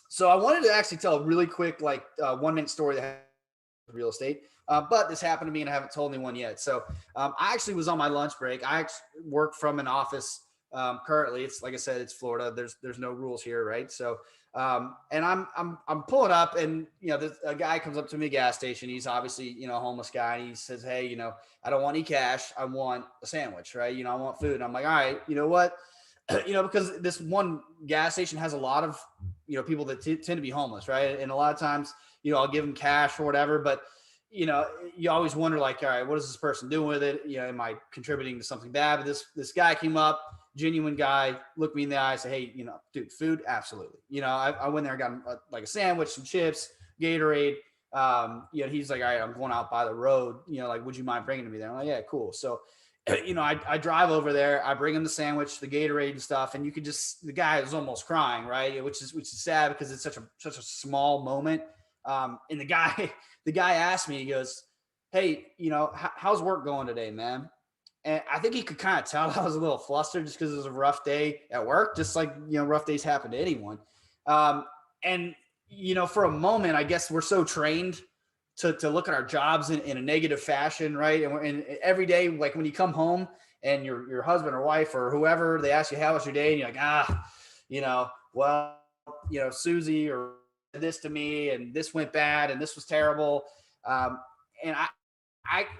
So I wanted to actually tell a really quick, like 1 minute story that happened with real estate. But this happened to me and I haven't told anyone yet. So I actually was on my lunch break. I actually work from an office. Currently, it's like I said, it's Florida. There's no rules here, right? So and I'm pulling up, and a guy comes up to me at a gas station. He's obviously a homeless guy, and he says, "Hey, I don't want any cash. I want a sandwich, right? I want food." And I'm like, "All right, you know what?" Because this one gas station has a lot of people that tend to be homeless, right? And a lot of times, I'll give them cash or whatever, but you always wonder, like, all right, what is this person doing with it? Am I contributing to something bad? But this guy came up, genuine guy, looked me in the eye, said, "Hey, dude, food, absolutely." I went there and got him like a sandwich, some chips, Gatorade. He's like, "All right, I'm going out by the road. Like, would you mind bringing it to me there?" I'm like, "Yeah, cool." So, I drive over there, I bring him the sandwich, the Gatorade and stuff, and you could the guy is almost crying, right? Which is sad because it's such a small moment. And the guy the guy asked me, he goes, "Hey, how's work going today, man?" And I think he could kind of tell I was a little flustered just because it was a rough day at work, just like, rough days happen to anyone. And, for a moment, I guess we're so trained to look at our jobs in a negative fashion, right? And every day, like when you come home and your husband or wife or whoever, they ask you, "How was your day?" And you're like, well, Susie or this to me, and this went bad, and this was terrible. And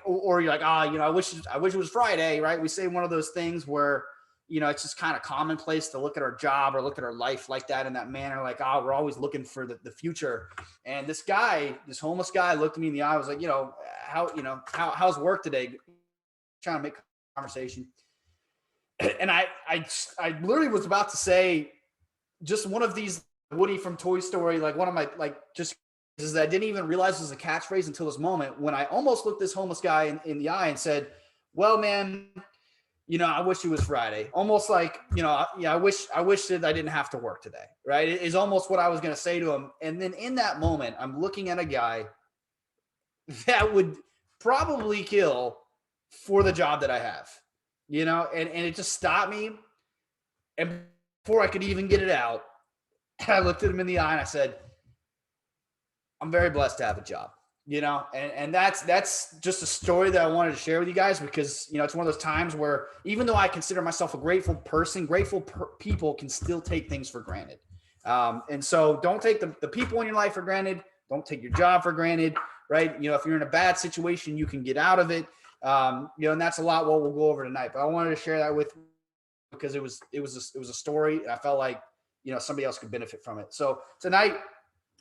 or you're like, I wish it was Friday, right? We say one of those things where, it's just kind of commonplace to look at our job or look at our life like that, in that manner. Like, we're always looking for the future. And this homeless guy looked at me in the eye, was like, how's work today? Trying to make conversation. And I literally was about to say just one of these Woody from Toy Story, like one of my, like, just is that I didn't even realize it was a catchphrase until this moment when I almost looked this homeless guy in the eye and said, "Well, man, I wish it was Friday." Almost like, I wish that I didn't have to work today. Right. It is almost what I was going to say to him. And then in that moment, I'm looking at a guy that would probably kill for the job that I have, and it just stopped me. And before I could even get it out, I looked at him in the eye and I said, "I'm very blessed to have a job," and that's just a story that I wanted to share with you guys, because, it's one of those times where, even though I consider myself a grateful person, people can still take things for granted. And so don't take the people in your life for granted. Don't take your job for granted, right? If you're in a bad situation, you can get out of it. And that's a lot what we'll go over tonight, but I wanted to share that with you because it was a story. And I felt like, somebody else could benefit from it. So tonight,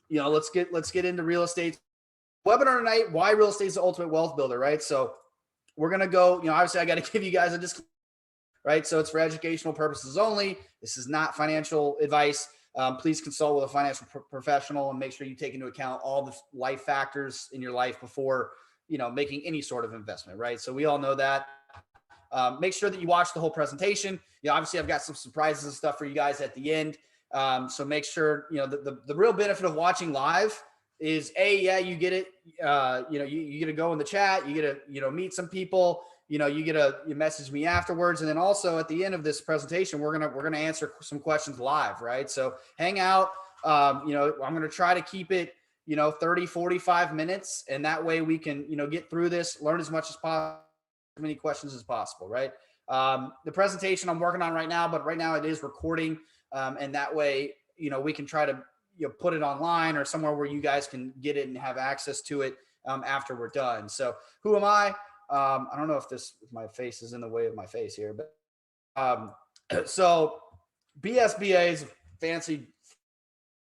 let's get into real estate webinar tonight. Why real estate is the ultimate wealth builder, right? So we're going to go, obviously I got to give you guys a disclaimer, right? So it's for educational purposes only. This is not financial advice. Please consult with a financial professional and make sure you take into account all the life factors in your life before, making any sort of investment, right? So we all know that. Make sure that you watch the whole presentation. Obviously I've got some surprises and stuff for you guys at the end. So make sure, the real benefit of watching live is you get it. You get to go in the chat, you get to, meet some people, you message me afterwards. And then also at the end of this presentation, we're going to answer some questions live. Right. So hang out. I'm going to try to keep it, 30, 45 minutes. And that way we can, get through this, learn as much as possible, as many questions as possible. Right. The presentation I'm working on right now, but right now it is recording. And that way, we can try to put it online or somewhere where you guys can get it and have access to it after we're done. So who am I? I don't know if my face is in the way of my face here, but so BSBA is a fancy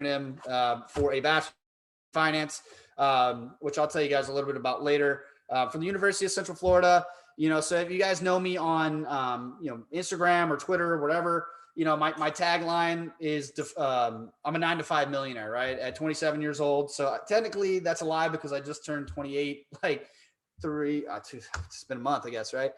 acronym for a Bachelor of Finance, which I'll tell you guys a little bit about later. From the University of Central Florida. So if you guys know me on, Instagram or Twitter or whatever, my tagline is, I'm a 9-to-5 millionaire, right? At 27 years old. So technically that's a lie because I just turned 28, like it's been a month, I guess. Right.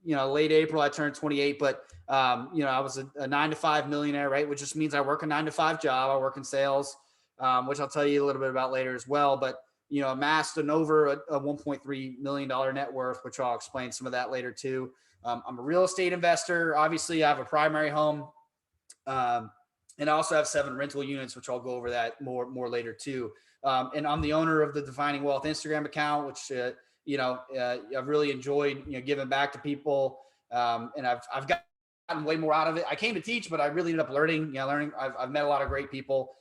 Late April, I turned 28, but, I was a 9-to-5 millionaire, right? Which just means I work a 9-to-5 job. I work in sales, which I'll tell you a little bit about later as well. But, amassed an over a $1.3 million net worth, which I'll explain some of that later too. I'm a real estate investor. Obviously I have a primary home. And I also have 7 rental units, which I'll go over that more later too. And I'm the owner of the Defining Wealth Instagram account, which I've really enjoyed giving back to people, and I've gotten way more out of it. I came to teach, but I really ended up learning. I've met a lot of great people.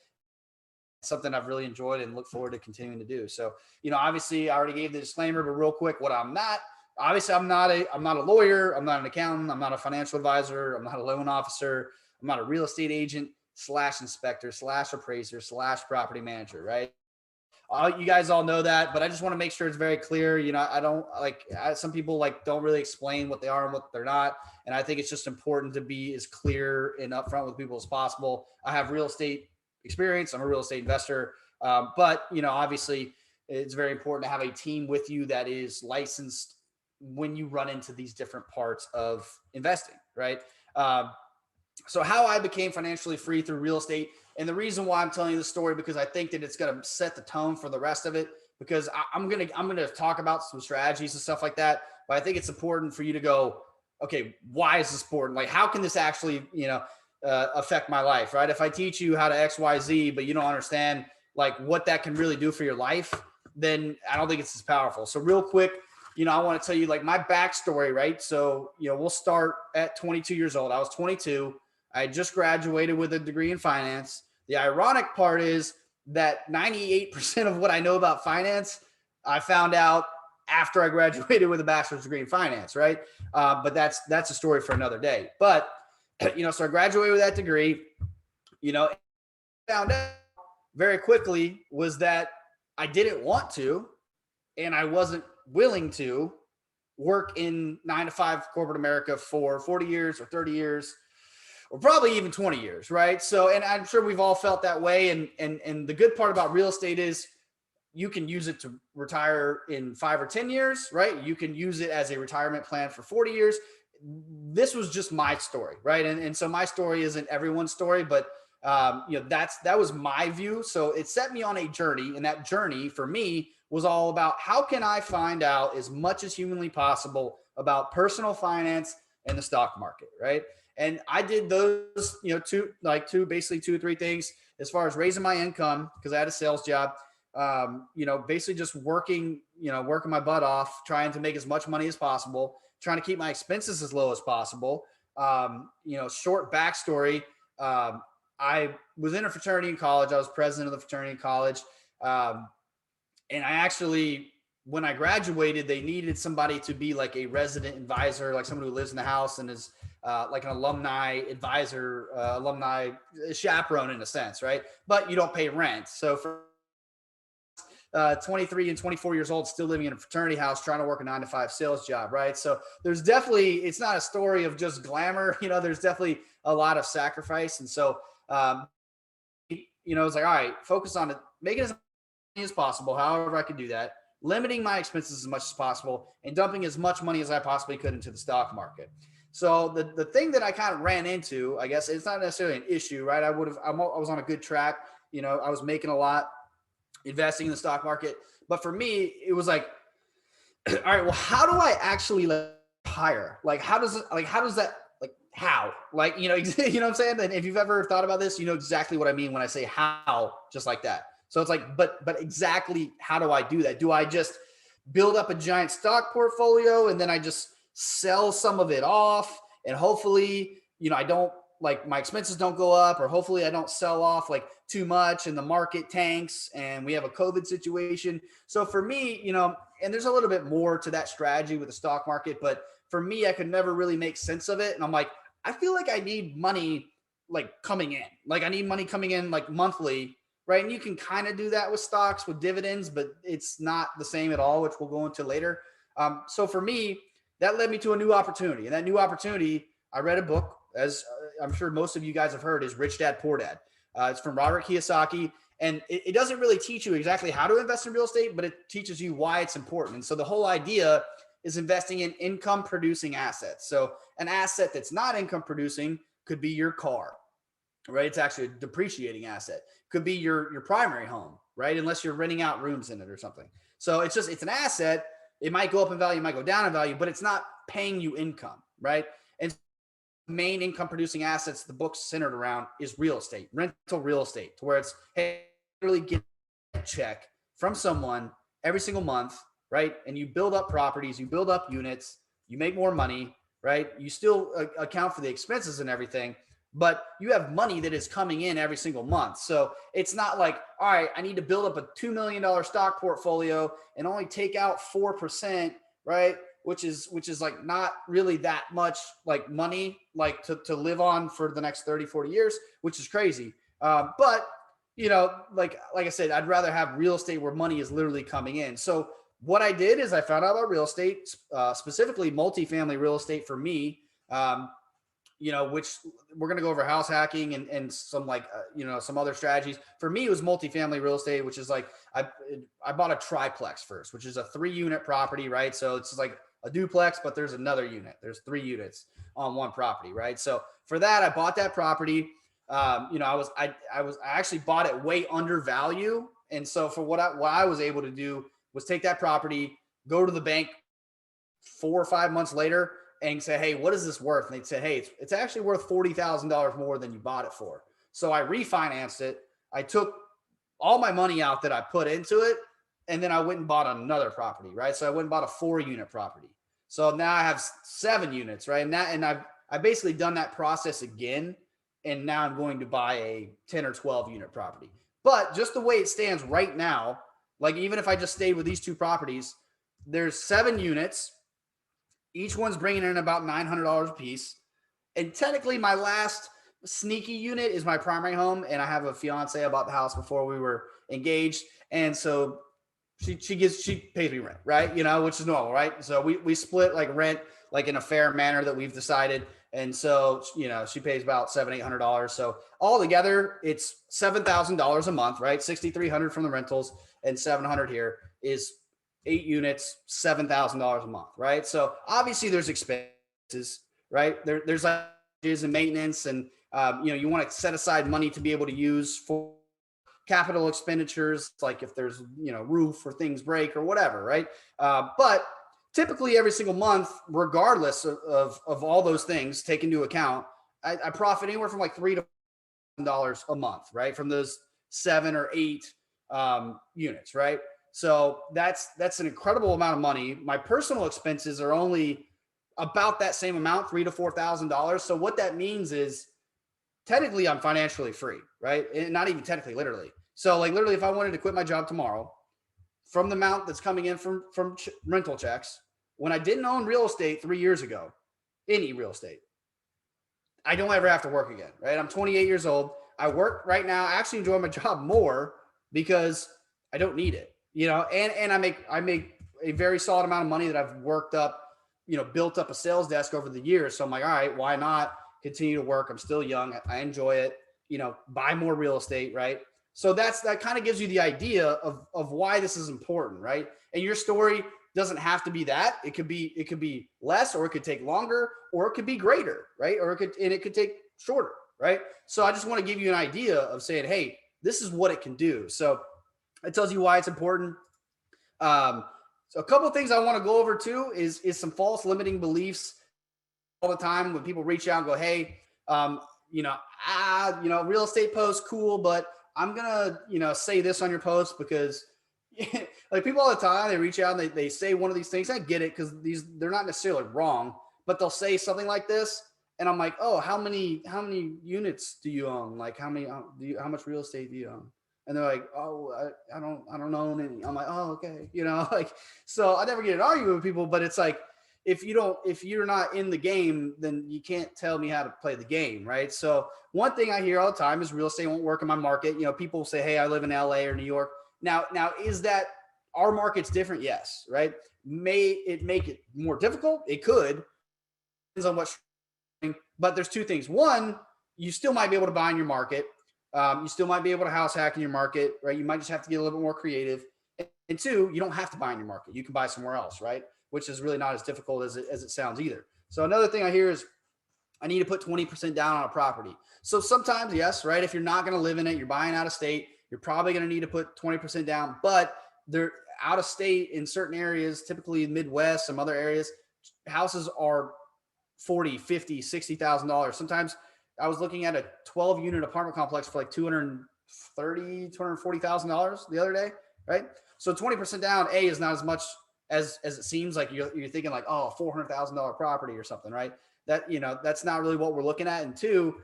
Something I've really enjoyed and look forward to continuing to do. So, obviously I already gave the disclaimer, but real quick, what I'm not. Obviously, I'm not a lawyer. I'm not an accountant. I'm not a financial advisor. I'm not a loan officer. I'm not a real estate agent / inspector / appraiser / property manager, right? You guys all know that, but I just want to make sure it's very clear. I don't some people don't really explain what they are and what they're not. And I think it's just important to be as clear and upfront with people as possible. I have real estate experience. I'm a real estate investor. But obviously it's very important to have a team with you that is licensed when you run into these different parts of investing, right? So how I became financially free through real estate, and the reason why I'm telling you this story, because I think that it's going to set the tone for the rest of it, because I'm gonna talk about some strategies and stuff like that, but I think it's important for you to go, okay, why is this important? Like, how can this actually affect my life, right? If I teach you how to XYZ, but you don't understand like what that can really do for your life, then I don't think it's as powerful. So real quick, I want to tell you like my backstory, right? So, we'll start at 22 years old. I was 22. I just graduated with a degree in finance. The ironic part is that 98% of what I know about finance, I found out after I graduated with a bachelor's degree in finance, right? But that's a story for another day. But, so I graduated with that degree, found out very quickly was that I didn't want to, and I wasn't willing to work in 9 to 5 corporate America for 40 years or 30 years or probably even 20 years, right? So, and I'm sure we've all felt that way. And the good part about real estate is you can use it to retire in 5 or 10 years, right? You can use it as a retirement plan for 40 years. This was just my story, right? And so my story isn't everyone's story, but that was my view. So it set me on a journey, and that journey for me was all about how can I find out as much as humanly possible about personal finance and the stock market, right? And I did those, basically 2 or 3 things as far as raising my income, because I had a sales job, basically just working my butt off, trying to make as much money as possible, trying to keep my expenses as low as possible. Short backstory. I was in a fraternity in college. I was president of the fraternity in college. And I actually, when I graduated, they needed somebody to be like a resident advisor, like someone who lives in the house and is like an alumni advisor, alumni chaperone in a sense, right? But you don't pay rent. So for 23 and 24 years old, still living in a fraternity house, trying to work a 9 to 5 sales job, right? So there's definitely, it's not a story of just glamour. There's definitely a lot of sacrifice. And so, it's like, all right, focus on it, make it as possible, however I could do that, limiting my expenses as much as possible, and dumping as much money as I possibly could into the stock market. So the thing that I kind of ran into, I guess it's not necessarily an issue, right? I was on a good track. I was making a lot, investing in the stock market. But for me, it was like, all right, well, how do I actually hire? Like, how does that, how, you know what I'm saying? And if you've ever thought about this, you know exactly what I mean when I say how, just like that. So it's like, but exactly how do I do that? Do I just build up a giant stock portfolio and then I just sell some of it off, and hopefully, I don't, like, my expenses don't go up, or hopefully I don't sell off like too much and the market tanks and we have a COVID situation. So for me, and there's a little bit more to that strategy with the stock market, but for me, I could never really make sense of it. And I'm like, I feel like I need money coming in. Like, I need money coming in like monthly, right? And you can kind of do that with stocks with dividends, but it's not the same at all, which we'll go into later. So for me, that led me to a new opportunity. And that new opportunity, I read a book, as I'm sure most of you guys have heard, is Rich Dad Poor Dad. It's from Robert Kiyosaki. And it doesn't really teach you exactly how to invest in real estate, but it teaches you why it's important. And so the whole idea is investing in income producing assets. So an asset that's not income producing could be your car, right? It's actually a depreciating asset. Could be your primary home, right? Unless you're renting out rooms in it or something. So it's an asset. It might go up in value, it might go down in value, but it's not paying you income, right? And main income producing assets the book's centered around is real estate, rental real estate, to where it's, hey, literally get a check from someone every single month, right? And you build up properties, you build up units, you make more money, right? You still account for the expenses and everything, but you have money that is coming in every single month. So it's not like, all right, I need to build up a $2 million stock portfolio and only take out 4%, right? Which is like not really that much like money, like to live on for the next 30, 40 years, which is crazy. But like I said, I'd rather have real estate where money is literally coming in. So what I did is I found out about real estate, specifically multifamily real estate for me. Which we're going to go over house hacking and some like, some other strategies. For me, it was multifamily real estate, which is like, I bought a triplex first, which is a 3-unit property, right? So it's like a duplex, but there's another unit. There's 3 units on one property, right? So for that, I bought that property. I actually bought it way under value. And so for what I was able to do was take that property, go to the bank 4 or 5 months later and say, hey, what is this worth? And they'd say, hey, it's actually worth $40,000 more than you bought it for. So I refinanced it. I took all my money out that I put into it, and then I went and bought another property, right? So I went and bought a 4-unit property. So now I have 7 units, right? And I've basically done that process again, and now I'm going to buy a 10 or 12-unit property. But just the way it stands right now, like even if I just stayed with these 2 properties, there's 7 units. Each one's bringing in about $900 a piece. And technically my last sneaky unit is my primary home. And I have a fiance. I bought the house before we were engaged. And so she pays me rent, right? Which is normal, right? So we split like rent, like in a fair manner that we've decided. And so, she pays about $700-800. So all together it's $7,000 a month, right? $6,300 from the rentals and $700 here is 8 units, $7,000 a month, right? So obviously there's expenses, right? There's like and maintenance, and you want to set aside money to be able to use for capital expenditures, like if there's roof or things break or whatever, right? But typically every single month, regardless of all those things taken into account, I profit anywhere from like $3,000 to $4,000 a month, right? From those 7 or 8 units, right? So that's an incredible amount of money. My personal expenses are only about that same amount, $3,000 to $4,000. So what that means is technically I'm financially free, right? And not even technically, literally. So like literally, if I wanted to quit my job tomorrow, from the amount that's coming in from rental checks, when I didn't own real estate 3 years ago, any real estate, I don't ever have to work again, right? I'm 28 years old. I work right now. I actually enjoy my job more because I don't need it. And I make a very solid amount of money that I've worked up, built up a sales desk over the years. So I'm like, all right, why not continue to work? I'm still young. I enjoy it, buy more real estate. Right. So that kind of gives you the idea of why this is important. Right. And your story doesn't have to be that. It could be less, or it could take longer, or it could be greater. Right. Or it could take shorter. Right. So I just want to give you an idea of saying, hey, this is what it can do. So it tells you why it's important. So a couple of things I want to go over too is some false limiting beliefs. All the time when people reach out and go, hey, real estate post, cool, but I'm gonna, say this on your post because like people all the time, they reach out and they say one of these things. I get it because they're not necessarily wrong, but they'll say something like this, and I'm like, oh, how many units do you own? Like how much real estate do you own? And they're like, oh, I don't own any. I'm like, oh, okay. Like, so I never get an argument with people, but it's like, if you're not in the game, then you can't tell me how to play the game. Right. So one thing I hear all the time is real estate won't work in my market. People say, hey, I live in LA or New York. Now, is that our market's different? Yes. Right. May it make it more difficult? It could. Depends on what, but there's 2 things. One, you still might be able to buy in your market. You still might be able to house hack in your market, right? You might just have to get a little bit more creative. And 2, you don't have to buy in your market. You can buy somewhere else, right? Which is really not as difficult as it sounds either. So another thing I hear is I need to put 20% down on a property. So sometimes, yes, right? If you're not going to live in it, you're buying out of state, you're probably going to need to put 20% down, but they're out of state in certain areas, typically Midwest, some other areas, houses are 40, 50, $60,000. Sometimes I was looking at a 12 unit apartment complex for like $240,000 the other day, right? So 20% down, A, is not as much as it seems. Like you're thinking like, oh, $400,000 property or something, right? That, that's not really what we're looking at. And two,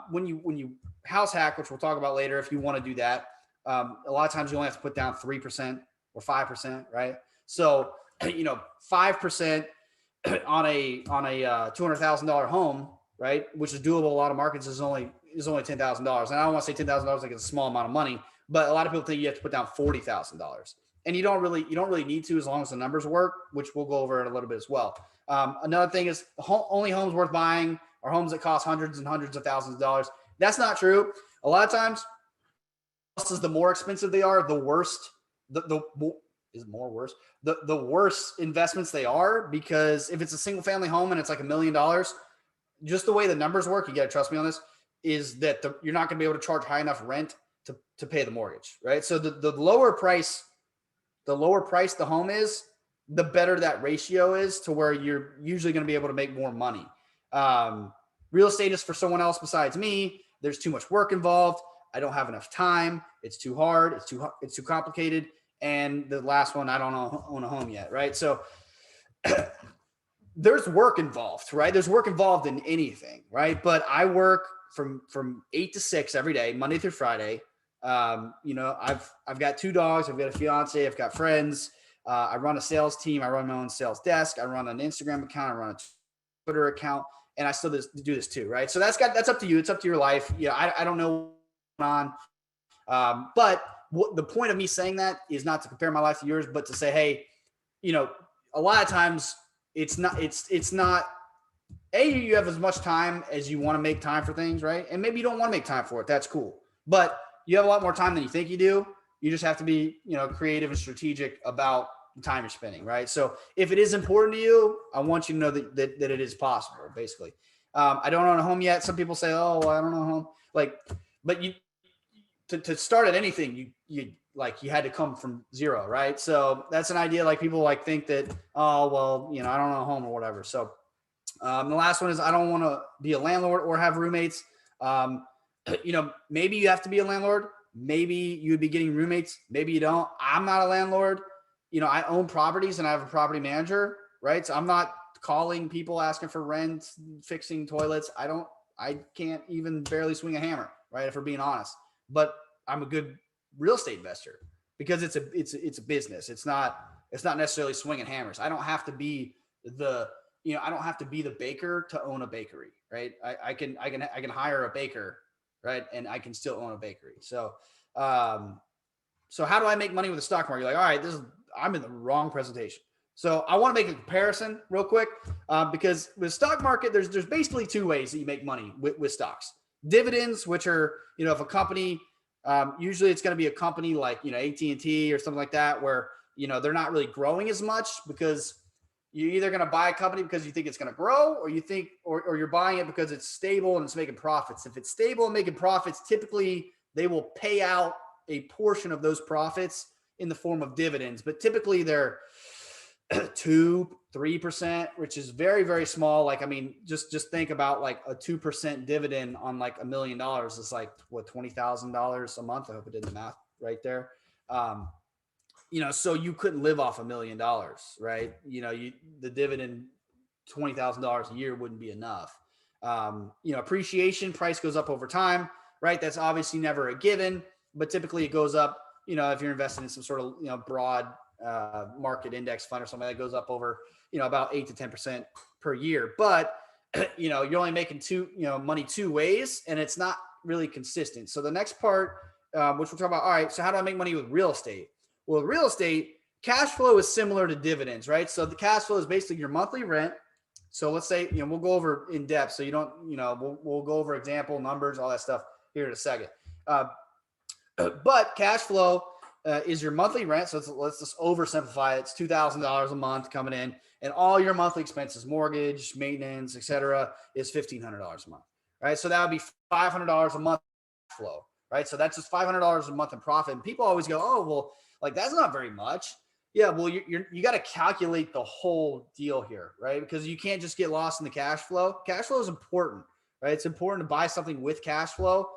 when you house hack, which we'll talk about later, if you want to do that, a lot of times you only have to put down 3% or 5%, right? So, 5% on a $200,000 home, right, which is doable. A lot of markets is only $10,000, and I don't want to say $10,000 like it's a small amount of money, but a lot of people think you have to put down $40,000, and you don't really need to, as long as the numbers work, which we'll go over in a little bit as well. Another thing is only homes worth buying are homes that cost hundreds and hundreds of thousands of dollars. That's not true. A lot of times, the more expensive they are, the worst. The is more worse. The worse investments they are, because if it's a single family home and it's like $1 million, just the way the numbers work, you got to trust me on this, is that you're not going to be able to charge high enough rent to pay the mortgage, right? So the lower price the home is, the better that ratio is to where you're usually going to be able to make more money. Real estate is for someone else besides me. There's too much work involved. I don't have enough time. It's too hard. It's too complicated. And the last one, I don't own a home yet, right? So there's work involved, right? There's work involved in anything, right? But I work from 8 to 6 every day, Monday through Friday. I've got 2 dogs. I've got a fiance. I've got friends. I run a sales team. I run my own sales desk. I run an Instagram account. I run a Twitter account, and I still do this too, right? So that's up to you. It's up to your life. I don't know what's on, but the point of me saying that is not to compare my life to yours, but to say, hey, a lot of times it's not, you have as much time as you want to make time for things, right? And maybe you don't want to make time for it. That's cool. But you have a lot more time than you think you do. You just have to be, creative and strategic about the time you're spending, right? So if it is important to you, I want you to know that it is possible, basically. I don't own a home yet. Some people say, oh, well, I don't own a home. But to start at anything, you had to come from zero, right? So that's an idea. Like people think that, oh, well, I don't own a home or whatever. So the last one is, I don't want to be a landlord or have roommates. Maybe you have to be a landlord. Maybe you'd be getting roommates. Maybe you don't. I'm not a landlord. I own properties and I have a property manager, right? So I'm not calling people asking for rent, fixing toilets. I can't even barely swing a hammer, right? If we're being honest, but I'm a good real estate investor because it's a business. It's not necessarily swinging hammers. I don't have to be the baker to own a bakery, right? I can hire a baker, right? And I can still own a bakery. So how do I make money with the stock market? You're like, all right, I'm in the wrong presentation. So I want to make a comparison real quick, because with stock market, there's basically 2 ways that you make money with stocks. Dividends, which are, if a company, usually it's going to be a company like, AT&T or something like that, where, they're not really growing as much, because you're either going to buy a company because you think it's going to grow, or you think, or you're buying it because it's stable and it's making profits. If it's stable and making profits, typically they will pay out a portion of those profits in the form of dividends, but typically they're 2-3%, which is very, very small. Just think about like a 2% dividend on like $1 million is like what, $20,000 a month. I hope I did the math right there. So you couldn't live off $1 million, right? The dividend, $20,000 a year wouldn't be enough. Appreciation, price goes up over time, right? That's obviously never a given, but typically it goes up, if you're investing in some sort of, broad market index fund or something that goes up over, about 8 to 10% per year. But, you're only making money 2 ways, and it's not really consistent. So the next part, which we'll talk about, all right, so how do I make money with real estate? Well, with real estate, cash flow is similar to dividends, right? So the cash flow is basically your monthly rent. So let's say, we'll go over in depth. So you don't, we'll go over example numbers, all that stuff here in a second. But cash flow is your monthly rent. So let's just oversimplify it. It's $2,000 a month coming in, and all your monthly expenses, mortgage, maintenance, etc., is $1,500 a month, right? So that would be $500 a month flow, right? So that's just $500 a month in profit. And people always go, oh, well, like that's not very much. Yeah, well, you got to calculate the whole deal here, right? Because you can't just get lost in the cash flow. Cash flow is important, right? It's important to buy something with cash flow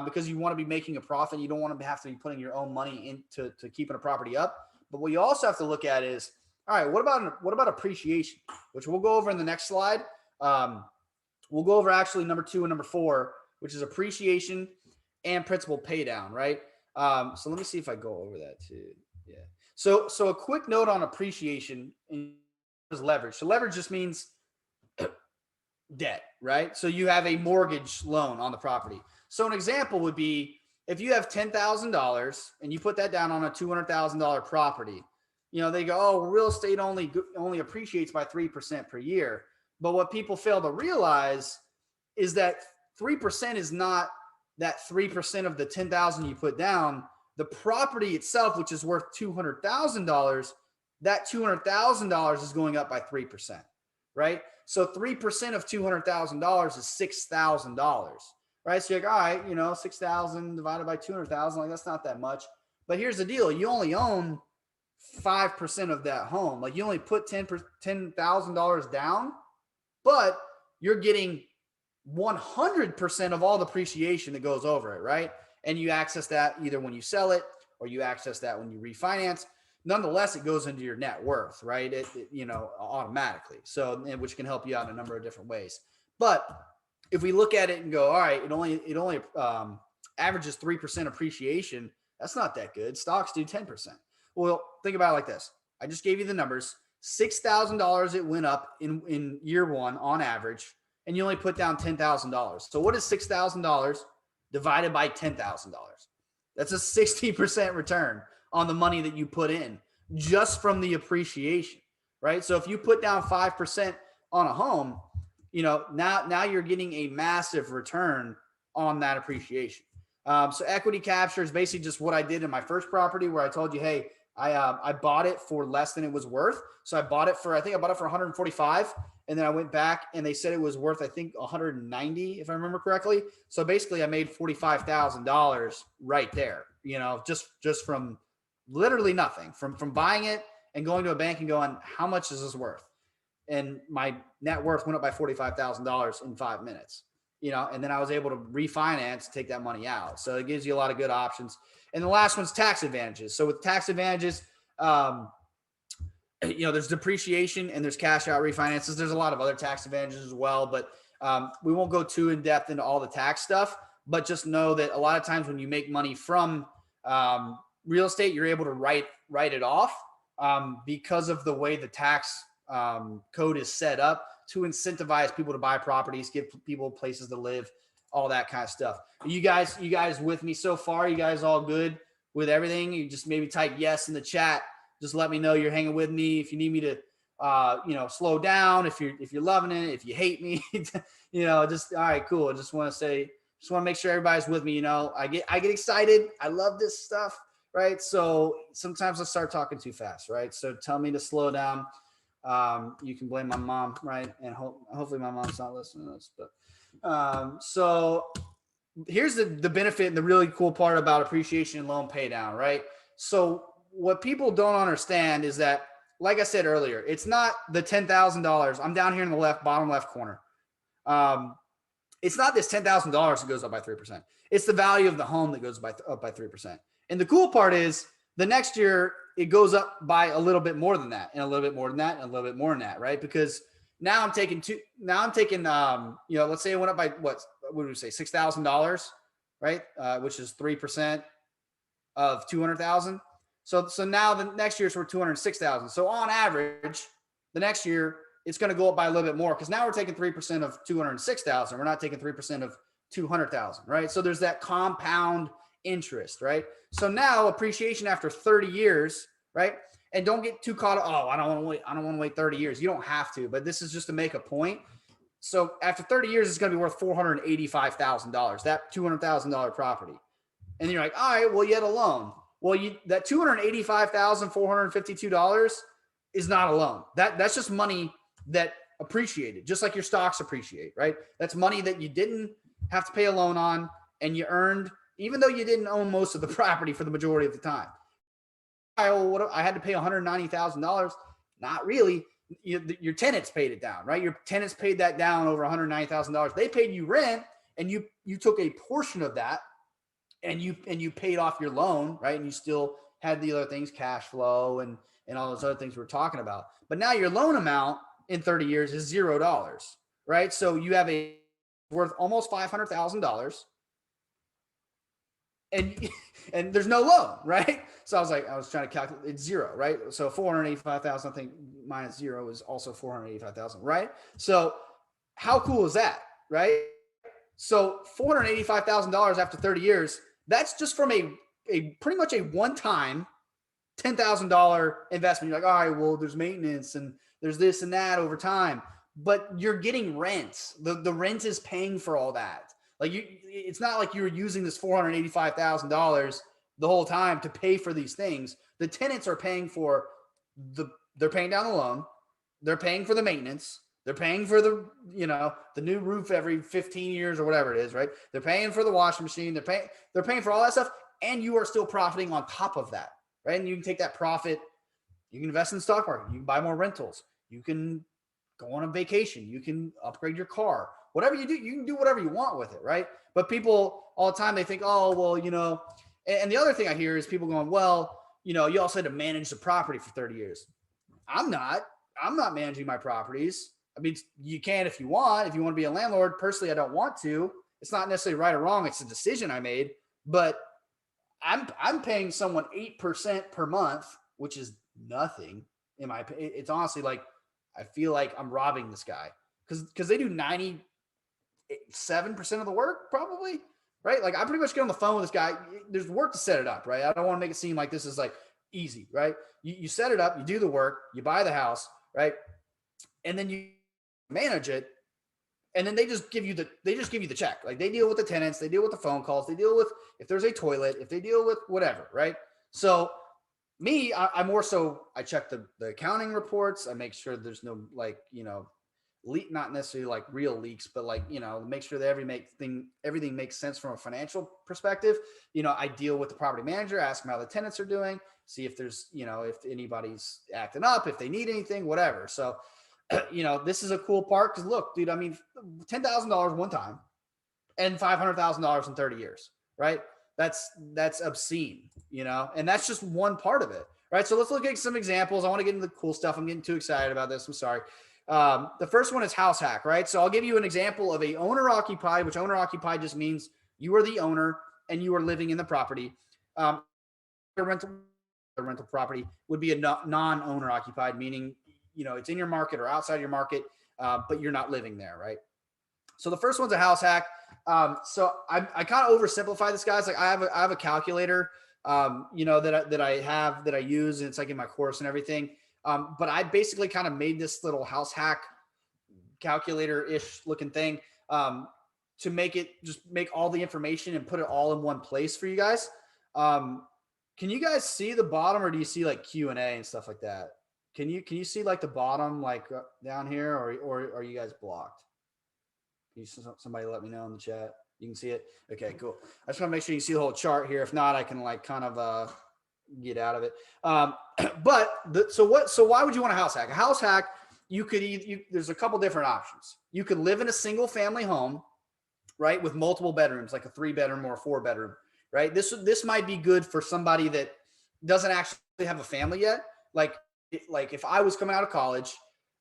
because you want to be making a profit. You don't want to have to be putting your own money into to keeping a property up. But what you also have to look at is, all right, what about appreciation, which we'll go over in the next slide. Um, we'll go over actually number 2 and number 4, which is appreciation and principal pay down, right? So let me see if I go over that too. Yeah. So a quick note on appreciation is leverage. So leverage just means debt, right? So you have a mortgage loan on the property. So an example would be if you have $10,000 and you put that down on a $200,000 property, they go, oh, real estate only appreciates by 3% per year. But what people fail to realize is that 3% is not that 3% of the 10,000 you put down. The property itself, which is worth $200,000, that $200,000 is going up by 3%, right? So 3% of $200,000 is $6,000, right? So you're like, all right, 6,000 divided by 200,000, like that's not that much. But here's the deal: you only own 5% of that home. Like you only put $10,000 down, but you're getting 100% of all the appreciation that goes over it, right? And you access that either when you sell it or you access that when you refinance. Nonetheless, it goes into your net worth, right? It automatically. So, which can help you out in a number of different ways. But if we look at it and go, all right, it only averages 3% appreciation. That's not that good. Stocks do 10%. Well, think about it like this. I just gave you the numbers. $6,000 it went up in year one on average, and you only put down $10,000. So what is $6,000 divided by $10,000? That's a 60% return on the money that you put in just from the appreciation, right? So if you put down 5% on a home, now you're getting a massive return on that appreciation. So equity capture is basically just what I did in my first property, where I told you, hey, I bought it for less than it was worth. So I bought it for 145, and then I went back and they said it was worth, I think, 190, if I remember correctly. So basically I made $45,000 right there, just from literally nothing, from buying it and going to a bank and going, how much is this worth? And my net worth went up by $45,000 in 5 minutes, and then I was able to refinance, take that money out. So it gives you a lot of good options. And the last one's tax advantages. So with tax advantages, there's depreciation and there's cash out refinances. There's a lot of other tax advantages as well, but we won't go too in depth into all the tax stuff, but just know that a lot of times when you make money from real estate, you're able to write it off because of the way the tax code is set up to incentivize people to buy properties, give people places to live, all that kind of stuff. You guys with me so far? You guys all good with everything? You just maybe type yes in the chat. Just let me know you're hanging with me. If you need me to, slow down, if you're loving it, if you hate me, just, all right, cool. I just want to make sure everybody's with me. I get excited. I love this stuff. Right. So sometimes I start talking too fast. Right. So tell me to slow down. You can blame my mom, right? And hopefully my mom's not listening to this, but so here's the benefit and the really cool part about appreciation and loan pay down, right? So what people don't understand is that, like I said earlier, it's not the $10,000. I'm down here in the bottom left corner. It's not this $10,000 that goes up by 3%. It's the value of the home that goes up by 3%. And the cool part is the next year it goes up by a little bit more than that, and a little bit more than that, and a little bit more than that, right? Because now I'm taking, let's say it went up by what would we say, $6,000, right? Which is 3% of 200,000. So now the next year's worth 206,000. So on average, the next year it's going to go up by a little bit more because now we're taking 3% of 206,000. We're not taking 3% of 200,000, right? So there's that compound interest, right? So now appreciation after 30 years, right? And don't get too caught up. Oh, I don't want to wait 30 years. You don't have to, but this is just to make a point. So after 30 years, it's going to be worth $485,000, that $200,000 property. And you're like, all right, well, you had a loan. Well, that $285,452 is not a loan. That's just money that appreciated, just like your stocks appreciate, right? That's money that you didn't have to pay a loan on and you earned, even though you didn't own most of the property for the majority of the time. what I had to pay $190,000. Not really. Your tenants paid it down, right? Your tenants paid that down over $190,000. They paid you rent, and you took a portion of that, and you paid off your loan, right? And you still had the other things, cash flow and all those other things we were talking about. But now your loan amount in 30 years is $0, right? So you have a worth almost $500,000, and and there's no loan, right? So I was trying to calculate, it's zero, right? So 485,000, I think, minus zero is also 485,000, right? So how cool is that, right? So $485,000 after 30 years, that's just from a pretty much a one-time $10,000 investment. You're like, all right, well, there's maintenance and there's this and that over time, but you're getting rent. The rent is paying for all that. Like it's not like you're using this $485,000 the whole time to pay for these things. The tenants are paying for they're paying down the loan. They're paying for the maintenance. They're paying for the new roof every 15 years or whatever it is, right? They're paying for the washing machine. They're paying for all that stuff. And you are still profiting on top of that, right? And you can take that profit, you can invest in the stock market, you can buy more rentals, you can go on a vacation, you can upgrade your car, whatever you do, you can do whatever you want with it, right? But people all the time, they think, oh, well, and the other thing I hear is people going, well, you also had to manage the property for 30 years. I'm not managing my properties. I mean, you can if you want to be a landlord. Personally, I don't want to. It's not necessarily right or wrong. It's a decision I made, but I'm paying someone 8% per month, which is nothing in my opinion. It's honestly like, I feel like I'm robbing this guy because they do 97% of the work probably, right? Like I pretty much get on the phone with this guy. There's work to set it up, right? I don't want to make it seem like this is like easy, right? You set it up, you do the work, you buy the house, right? And then you manage it, and then they just give you the check. Like they deal with the tenants, they deal with the phone calls, they deal with if there's a toilet, if they deal with whatever, right? So me, I more so I check the accounting reports. I make sure there's no leak, not necessarily like real leaks, but like make sure that everything makes sense from a financial perspective. I deal with the property manager, ask them how the tenants are doing, see if there's if anybody's acting up, if they need anything, whatever. So this is a cool part because look, dude, I mean, $10,000 one time and $500,000 in 30 years, right? That's obscene, and that's just one part of it, right? So let's look at some examples. I want to get into the cool stuff. I'm getting too excited about this. I'm sorry. The first one is house hack, right? So I'll give you an example of a owner occupied, which owner occupied just means you are the owner and you are living in the property. A rental property would be a non-owner occupied, meaning it's in your market or outside your market, but you're not living there, right? So the first one's a house hack. So I kind of oversimplify this, guys. Like I have a calculator, that I use, and it's like in my course and everything. But I basically kind of made this little house hack calculator-ish looking thing to make all the information and put it all in one place for you guys. Can you guys see the bottom, or do you see like Q&A and stuff like that? Can you see like the bottom, like down here, or are you guys blocked? Can somebody let me know in the chat? You can see it. Okay, cool. I just want to make sure you see the whole chart here. If not, I can like kind of get out of it. So why would you want a house hack? A house hack, you could there's a couple different options. You could live in a single family home, right, with multiple bedrooms, like a 3-bedroom or a 4-bedroom, right? This might be good for somebody that doesn't actually have a family yet. Like if I was coming out of college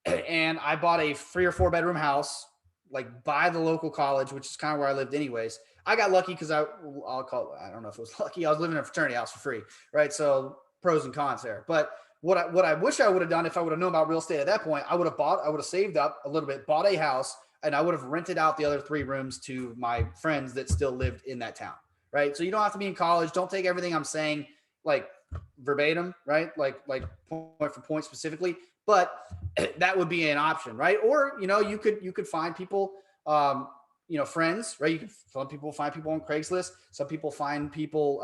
and I bought a 3 or 4-bedroom house, like by the local college, which is kind of where I lived anyways. I got lucky because I don't know if it was lucky. I was living in a fraternity house for free, right? So pros and cons there. But what I wish I would have done if I would have known about real estate at that point, I would have saved up a little bit, bought a house, and I would have rented out the other 3 rooms to my friends that still lived in that town, right? So you don't have to be in college. Don't take everything I'm saying like verbatim, right? Like point for point specifically, but that would be an option, right? Or, you could find people, friends, right? Some people find people on Craigslist. Some people find people,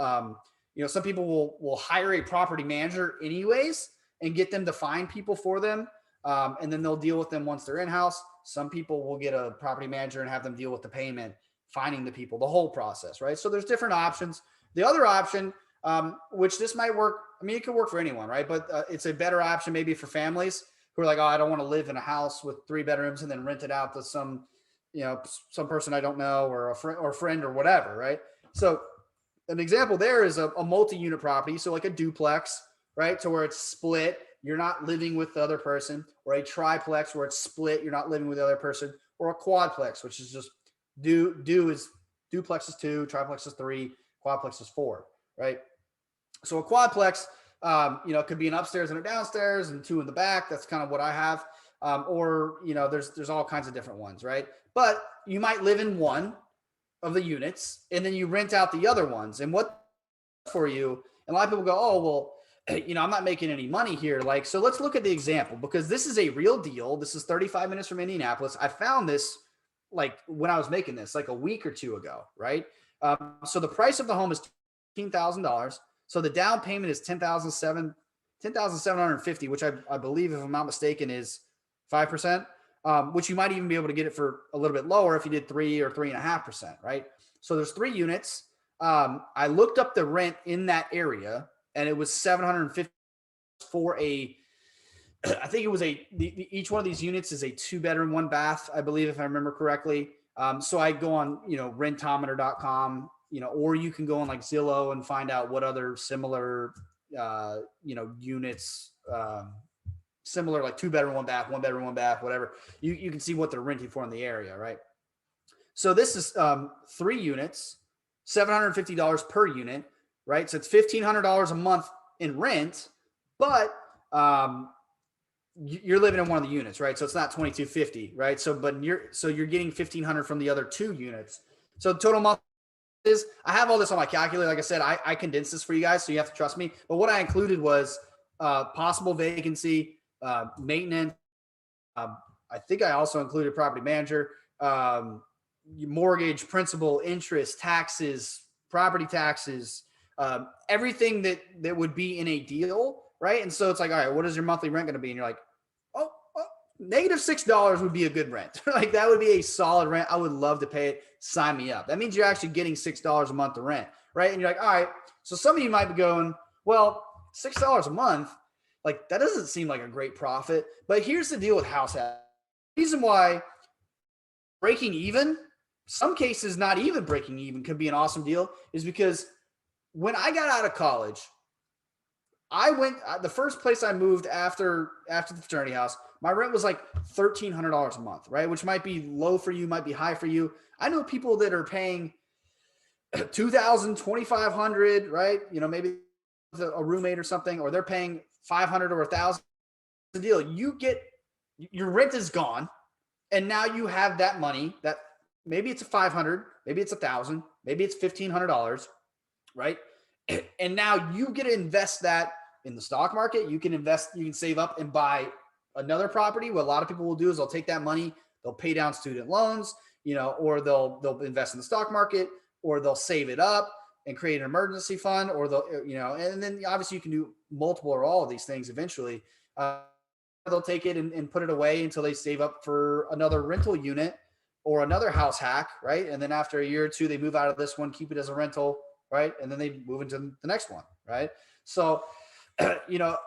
some people will hire a property manager anyways and get them to find people for them. And then they'll deal with them once they're in-house. Some people will get a property manager and have them deal with the payment, finding the people, the whole process, right? So there's different options. The other option, which this might work. I mean, it could work for anyone, right? But it's a better option maybe for families who are like, oh, I don't want to live in a house with 3 bedrooms and then rent it out to some, some person I don't know, or a friend or whatever, right? So an example there is a multi-unit property, so like a duplex, right? To where it's split, you're not living with the other person, or a triplex where it's split, you're not living with the other person, or a quadplex, which is just duplex is 2, triplex is 3, quadplex is 4, right? So a quadplex, could be an upstairs and a downstairs and 2 in the back. That's kind of what I have. Or there's all kinds of different ones, right? But you might live in one of the units and then you rent out the other ones. And what for you? And a lot of people go, oh, well, I'm not making any money here. Like, so let's look at the example, because this is a real deal. This is 35 minutes from Indianapolis. I found this like when I was making this like a week or 2 ago, right? So the price of the home is $15,000. So the down payment is $10,750, which I believe, if I'm not mistaken, is 5%, which you might even be able to get it for a little bit lower if you did 3 or 3.5%, right? So there's 3 units. I looked up the rent in that area, and it was $750 for I think it was each one of these units is a 2-bedroom, 1 bath, I believe, if I remember correctly. So I go on, rentometer.com, or you can go on like Zillow and find out what other similar, units, similar, like 2-bedroom, 1 bath, 1-bedroom, 1 bath, whatever. You can see what they're renting for in the area, right? So this is 3 units, $750 per unit, right? So it's $1,500 a month in rent, but you're living in one of the units, right? So it's not $2,250, right? So you're getting $1,500 from the other 2 units. So the total month is, I have all this on my calculator. Like I said, I condensed this for you guys, so you have to trust me. But what I included was possible vacancy, maintenance. I think I also included property manager, mortgage, principal, interest, taxes, property taxes, everything that would be in a deal, right? And so it's like, all right, what is your monthly rent going to be? And you're like, oh, negative $6 would be a good rent. Like that would be a solid rent. I would love to pay it. Sign me up. That means you're actually getting $6 a month to rent, right? And you're like, all right. So some of you might be going, well, $6 a month, like that doesn't seem like a great profit. But here's the deal with house hacking. The reason why breaking even, some cases not even breaking even, could be an awesome deal, is because when I got out of college, the first place I moved after the fraternity house, my rent was like $1,300 a month, right? Which might be low for you, might be high for you. I know people that are paying $2,000, $2,500, right? Maybe a roommate or something, or they're paying $500 or $1,000. The deal, your rent is gone, and now you have that money. That maybe it's a $500, maybe it's $1,000, maybe it's $1,500, right? And now you get to invest that in the stock market. You can save up and buy another property. What a lot of people will do is they'll take that money, they'll pay down student loans, or they'll invest in the stock market, or they'll save it up and create an emergency fund, or and then obviously you can do multiple or all of these things eventually. They'll take it and put it away until they save up for another rental unit or another house hack, right? And then after a year or 2, they move out of this one, keep it as a rental, right? And then they move into the next one, right? So,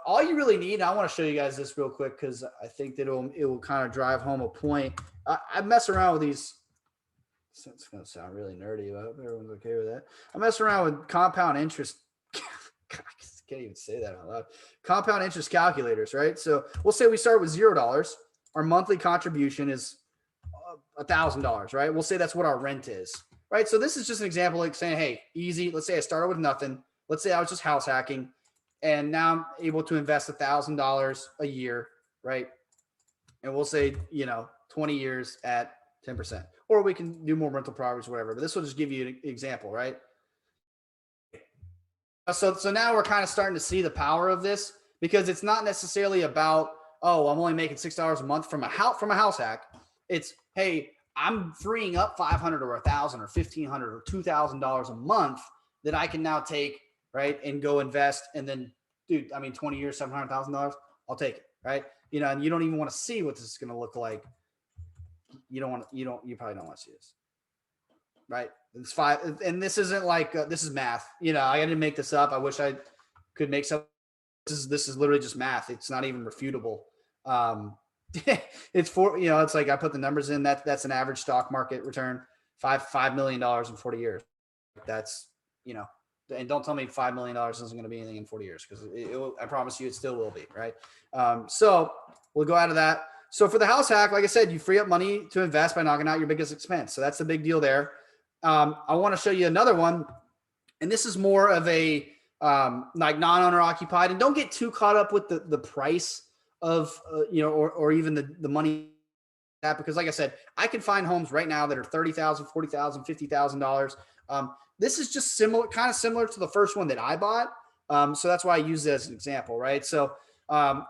all you really need, and I want to show you guys this real quick because I think that it will kind of drive home a point. I mess around with these. It's going to sound really nerdy. I hope everyone's okay with that. I mess around with compound interest. I can't even say that out loud. Compound interest calculators, right? So we'll say we start with $0. Our monthly contribution is $1,000, right? We'll say that's what our rent is, right? So this is just an example, like saying, hey, easy. Let's say I started with nothing. Let's say I was just house hacking, and now I'm able to invest $1,000 a year, right? And we'll say, 20 years at 10%, or we can do more rental properties, whatever. But this will just give you an example, right? So now we're kind of starting to see the power of this, because it's not necessarily about, oh, I'm only making $6 a month from a house hack. It's, hey, I'm freeing up $500 or $1,000 or $1,500 or $2,000 a month that I can now take, right, and go invest. And then, dude, 20 years, $700,000, I'll take it, right? And you don't even want to see what this is going to look like. You probably don't want to see this. right? It's five. And this isn't like, this is math. I didn't make this up. I wish I could make some. This is literally just math. It's not even refutable. Um, it's it's like I put the numbers in. That's an average stock market return, $5 million in 40 years. That's, and don't tell me $5 million isn't going to be anything in 40 years, because I promise you it still will be, right? So we'll go out of that. So for the house hack, like I said, you free up money to invest by knocking out your biggest expense. So that's the big deal there. I want to show you another one, and this is more of a like non-owner occupied, and don't get too caught up with the price of or even the money, because like I said, I can find homes right now that are $30,000, $40,000, $50,000. This is just kind of similar to the first one that I bought. So that's why I use it as an example, right? So the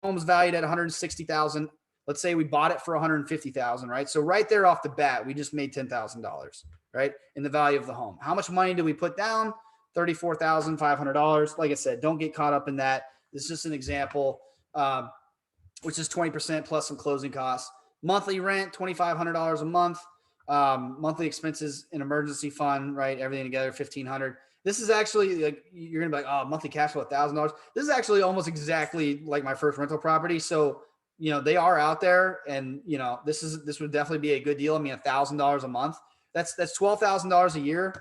home is valued at $160,000. Let's say we bought it for $150,000, right? So right there off the bat, we just made $10,000, right, in the value of the home. How much money do we put down? $34,500. Like I said, don't get caught up in that. This is just an example, which is 20% plus some closing costs. Monthly rent, $2,500 a month. Monthly expenses, an emergency fund, right? Everything together, $1,500. This is actually like, you're gonna be like, oh, monthly cash flow, $1,000. This is actually almost exactly like my first rental property. So, they are out there, and this would definitely be a good deal. I mean, $1,000 a month. That's $12,000 a year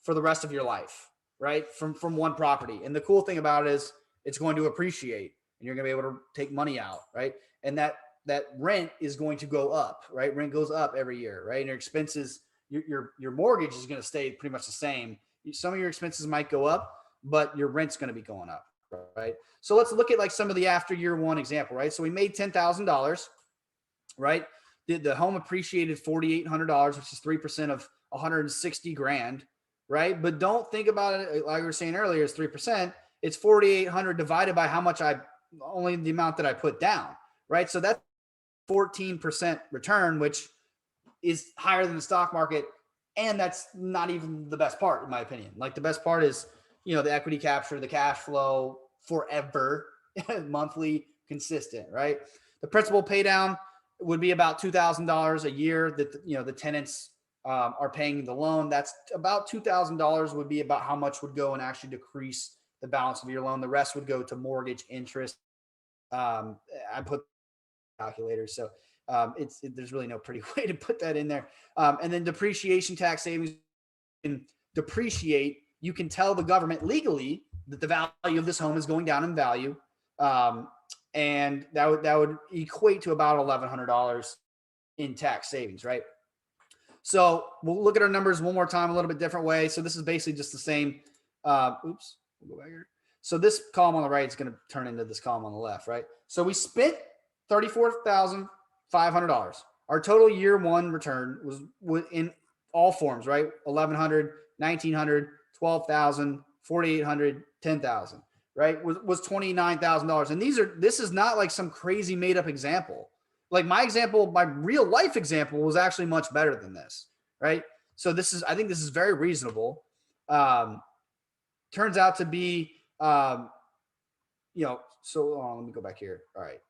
for the rest of your life, right? From one property. And the cool thing about it is it's going to appreciate, and you're gonna be able to take money out, right? And that rent is going to go up, right? Rent goes up every year, right? And your expenses, your mortgage is going to stay pretty much the same. Some of your expenses might go up, but your rent's going to be going up, right? So let's look at like some of the after year one example, right? So we made $10,000, right? The home appreciated $4,800, which is 3% of 160 grand, right? But don't think about it like we were saying earlier, it's 3%. It's 4,800 divided by how much only the amount that I put down, right? So that's 14% return, which is higher than the stock market. And that's not even the best part, in my opinion. Like, the best part is, the equity capture, the cash flow forever, monthly, consistent, right? The principal pay down would be about $2,000 a year that, the tenants are paying the loan. That's about $2,000 would be about how much would go and actually decrease the balance of your loan. The rest would go to mortgage interest. I put calculator. So there's really no pretty way to put that in there. And then depreciation tax savings. Can depreciate, you can tell the government legally that the value of this home is going down in value. And that would equate to about $1,100 in tax savings, right? So we'll look at our numbers one more time, a little bit different way. So this is basically just the same. We'll go back here. So this column on the right is going to turn into this column on the left, right? So we spent $34,500. Our total year one return was in all forms, right? 1,100, 1,900, 12,000, 4,800, 10,000, right? Was $29,000. And this is not like some crazy made up example. Like my real life example was actually much better than this, right? So I think this is very reasonable. Turns out to be, so let me go back here. All right.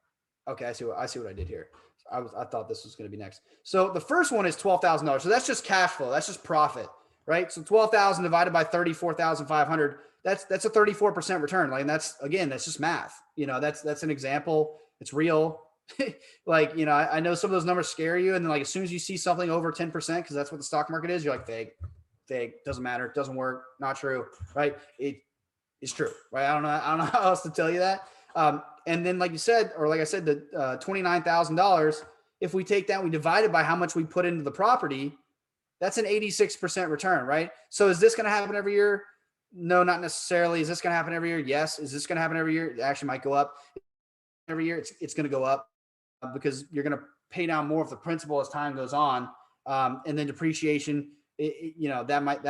Okay. I see what I did here. I thought this was going to be next. So the first one is $12,000. So that's just cash flow. That's just profit, right? So 12,000 divided by 34,500. That's a 34% return. Like, and that's just math. That's an example. It's real. Like, I know some of those numbers scare you. And then, like, as soon as you see something over 10%, because that's what the stock market is, you're like, fake, doesn't matter. It doesn't work. Not true. Right. It's true. Right. I don't know how else to tell you that. And then, like I said, the $29,000, if we take that, we divide it by how much we put into the property, that's an 86% return, right? So is this going to happen every year? No, not necessarily. Is this going to happen every year? Yes. Is this going to happen every year? It actually might go up every year. It's going to go up because you're going to pay down more of the principal as time goes on. And then depreciation, that might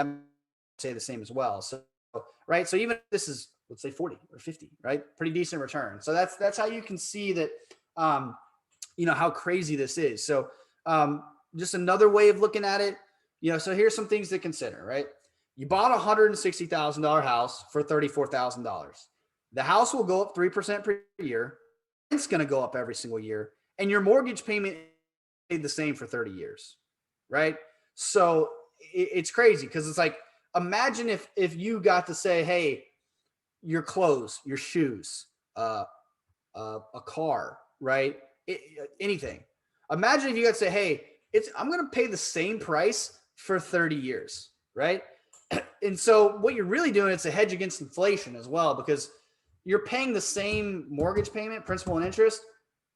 say the same as well. So, right. So even if this is, let's say 40 or 50, right? Pretty decent return. So that's how you can see that, how crazy this is. So just another way of looking at it, so here's some things to consider, right? You bought a $160,000 house for $34,000. The house will go up 3% per year. It's going to go up every single year. And your mortgage payment stayed the same for 30 years, right? So it's crazy because it's like, imagine if you got to say, hey, your clothes, your shoes, a car, right? Anything. Imagine if you got to say, hey, I'm going to pay the same price for 30 years, right? And so what you're really doing, it's a hedge against inflation as well, because you're paying the same mortgage payment, principal and interest,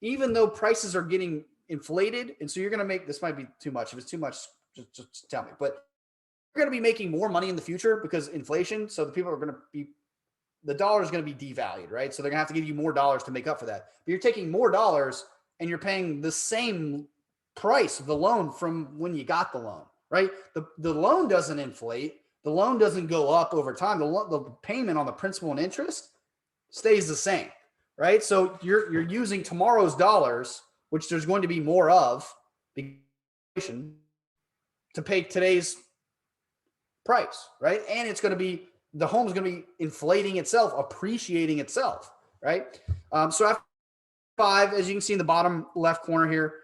even though prices are getting inflated. And so you're going to make, this might be too much. If it's too much, just tell me. But you're going to be making more money in the future because inflation. So the people are going to be, the dollar is going to be devalued, right? So they're going to have to give you more dollars to make up for that. But you're taking more dollars and you're paying the same price of the loan from when you got the loan, right? The loan doesn't inflate. The loan doesn't go up over time. The payment on the principal and interest stays the same, right? So you're using tomorrow's dollars, which there's going to be more of, to pay today's price, right? And it's going to be, the home's going to be inflating itself, appreciating itself, right? So after 5, as you can see in the bottom left corner here,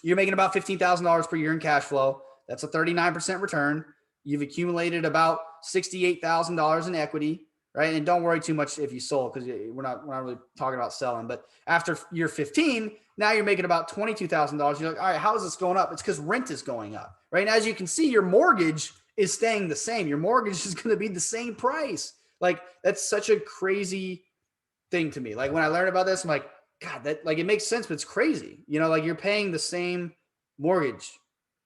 you're making about $15,000 per year in cash flow. That's a 39% return. You've accumulated about $68,000 in equity, right? And don't worry too much if you sold, because we're not really talking about selling. But after year 15, now you're making about $22,000. You're like, all right, how is this going up? It's because rent is going up, right? And as you can see, your mortgage is staying the same. Your mortgage is going to be the same price. Like, that's such a crazy thing to me. Like, when I learned about this, I'm like, God, that, like, it makes sense, but it's crazy. You know, like, you're paying the same mortgage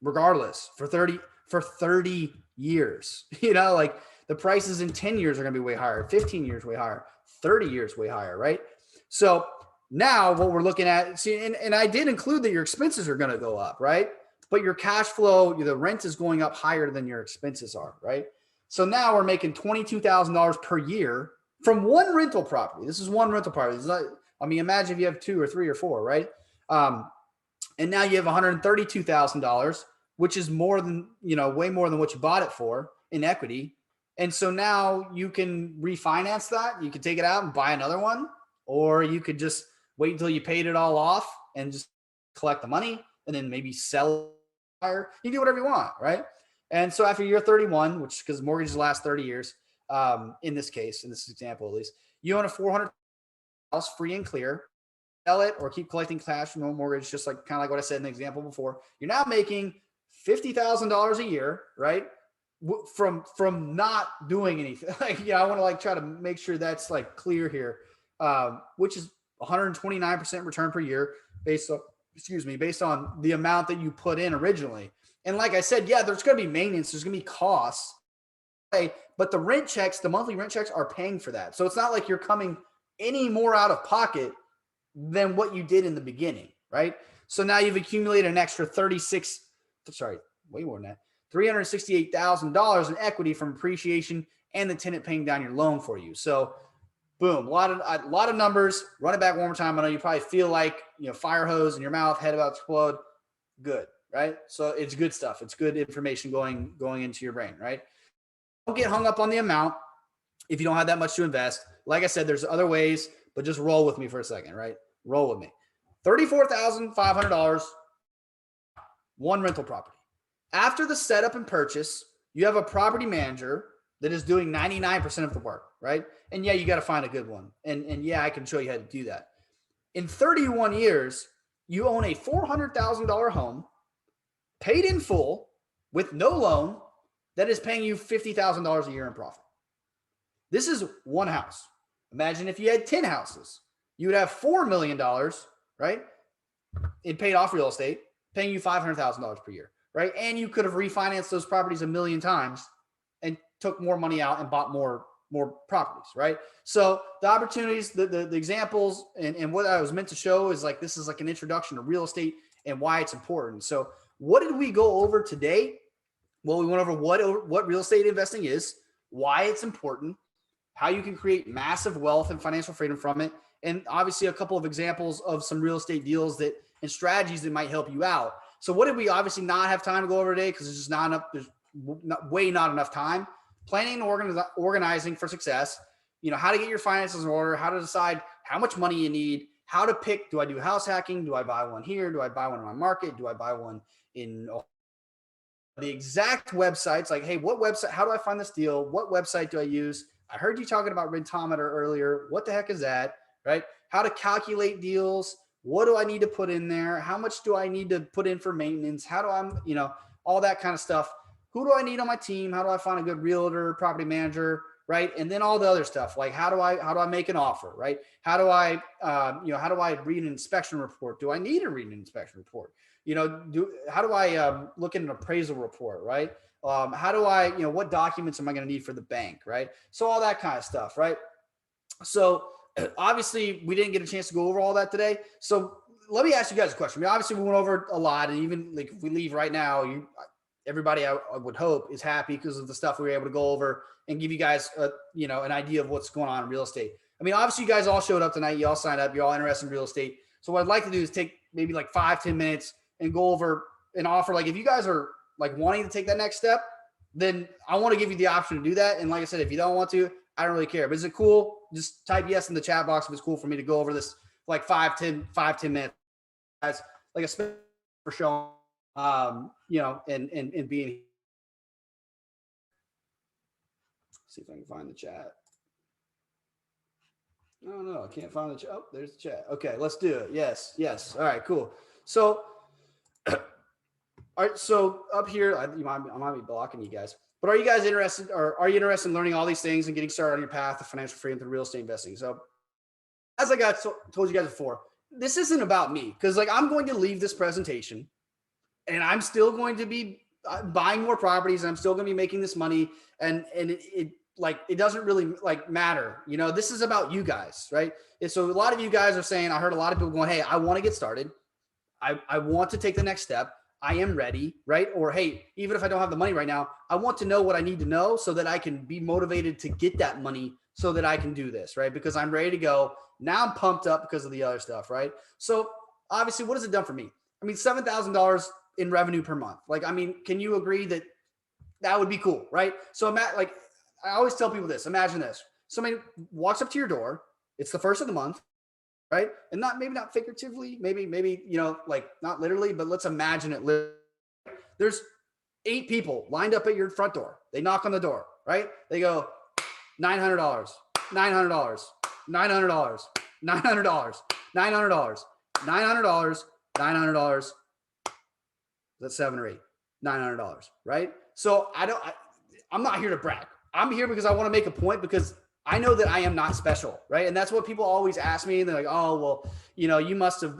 regardless for 30 years. You know, like, the prices in 10 years are going to be way higher, 15 years way higher, 30 years way higher, right? So now what we're looking at, see, and I did include that your expenses are going to go up, right? But your cash flow, the rent is going up higher than your expenses are, right? So now we're making $22,000 per year from one rental property. This is one rental property. It's not, I mean, imagine if you have 2 or 3 or 4, right? And now you have $132,000, which is more than, way more than what you bought it for in equity. And so now you can refinance that. You can take it out and buy another one, or you could just wait until you paid it all off and just collect the money and then maybe sell it. You do whatever you want, right? And so after year 31, which, because mortgages last 30 years, in this case, in this example at least, you own a 400 house free and clear. Sell it or keep collecting cash from no mortgage, just like kind of like what I said in the example before. You're now making $50,000 a year, right? From not doing anything. Like, I want to try to make sure that's clear here, which is 129% return per year based on the amount that you put in originally. And like I said, yeah, there's going to be maintenance, there's going to be costs, but the monthly rent checks are paying for that. So it's not like you're coming any more out of pocket than what you did in the beginning, right? So now you've accumulated an extra way more than that, $368,000 in equity from appreciation and the tenant paying down your loan for you. So boom, a lot of numbers. Run it back one more time. I know you probably feel like, fire hose in your mouth, head about to explode. Good, right? So it's good stuff. It's good information going into your brain, right? Don't get hung up on the amount if you don't have that much to invest. Like I said, there's other ways, but just roll with me for a second, right? Roll with me. $34,500, one rental property. After the setup and purchase, you have a property manager that is doing 99% of the work, right? And yeah, you got to find a good one. And yeah, I can show you how to do that. In 31 years, you own a $400,000 home, paid in full, with no loan, that is paying you $50,000 a year in profit. This is one house. Imagine if you had 10 houses. You would have $4 million, right, in paid off real estate, paying you $500,000 per year, right? And you could have refinanced those properties a million times and took more money out and bought more properties, right? So the opportunities, the examples, and what I was meant to show is this is an introduction to real estate and why it's important. So what did we go over today? Well, we went over what real estate investing is, why it's important, how you can create massive wealth and financial freedom from it, and obviously a couple of examples of some real estate deals and strategies that might help you out. So what did we obviously not have time to go over today? Because there's just not enough, not enough time. Planning and organizing for success, how to get your finances in order, how to decide how much money you need, how to pick, do I do house hacking? Do I buy one here? Do I buy one in my market? Do I buy one in the exact websites, like, hey, what website, how do I find this deal? What website do I use? I heard you talking about Rentometer earlier. What the heck is that? Right? How to calculate deals. What do I need to put in there? How much do I need to put in for maintenance? How do I, all that kind of stuff. Who do I need on my team? How do I find a good realtor, property manager, right? And then all the other stuff, like how do I make an offer, right? How do I, how do I read an inspection report? Do I need to read an inspection report? How do I look at an appraisal report, right? How do I, what documents am I going to need for the bank, right? So all that kind of stuff, right? So obviously we didn't get a chance to go over all that today. So let me ask you guys a question. I mean, obviously we went over a lot, and even like if we leave right now, everybody I would hope is happy because of the stuff we were able to go over and give you guys, an idea of what's going on in real estate. I mean, obviously you guys all showed up tonight. You all signed up. You're all interested in real estate. So what I'd like to do is take maybe like 5-10 minutes and go over an offer. Like if you guys are like wanting to take that next step, then I want to give you the option to do that. And like I said, if you don't want to, I don't really care. But is it cool? Just type yes in the chat box if it's cool for me to go over this like 5-10 minutes. As like a special for showing, and being. See if I can find the chat. No, I can't find the chat. Oh, there's the chat. Okay, let's do it. Yes. All right, cool. So, all right. So up here, I might be blocking you guys. But are you guys interested, or are you interested in learning all these things and getting started on your path to financial freedom through real estate investing? So, as I told you guys before, this isn't about me, because like I'm going to leave this presentation, and I'm still going to be buying more properties, and I'm still going to be making this money, and it doesn't really like matter. This is about you guys, right? And so a lot of you guys are saying, I heard a lot of people going, hey, I want to get started. I want to take the next step. I am ready, right? Or, hey, even if I don't have the money right now, I want to know what I need to know so that I can be motivated to get that money so that I can do this, right? Because I'm ready to go. Now I'm pumped up because of the other stuff, right? So obviously, what has it done for me? I mean, $7,000 in revenue per month. Like, I mean, can you agree that that would be cool, right? So like, I always tell people this. Imagine this. Somebody walks up to your door. It's the first of the month, right? And maybe not figuratively, maybe, like not literally, but let's imagine it literally. There's 8 people lined up at your front door. They knock on the door, right? They go, $900, $900, $900, $900, $900, $900, $900. That's 7 or 8, $900, right? So I'm not here to brag. I'm here because I want to make a point, because I know that I am not special, right? And that's what people always ask me. And they're like, oh, well, you must have,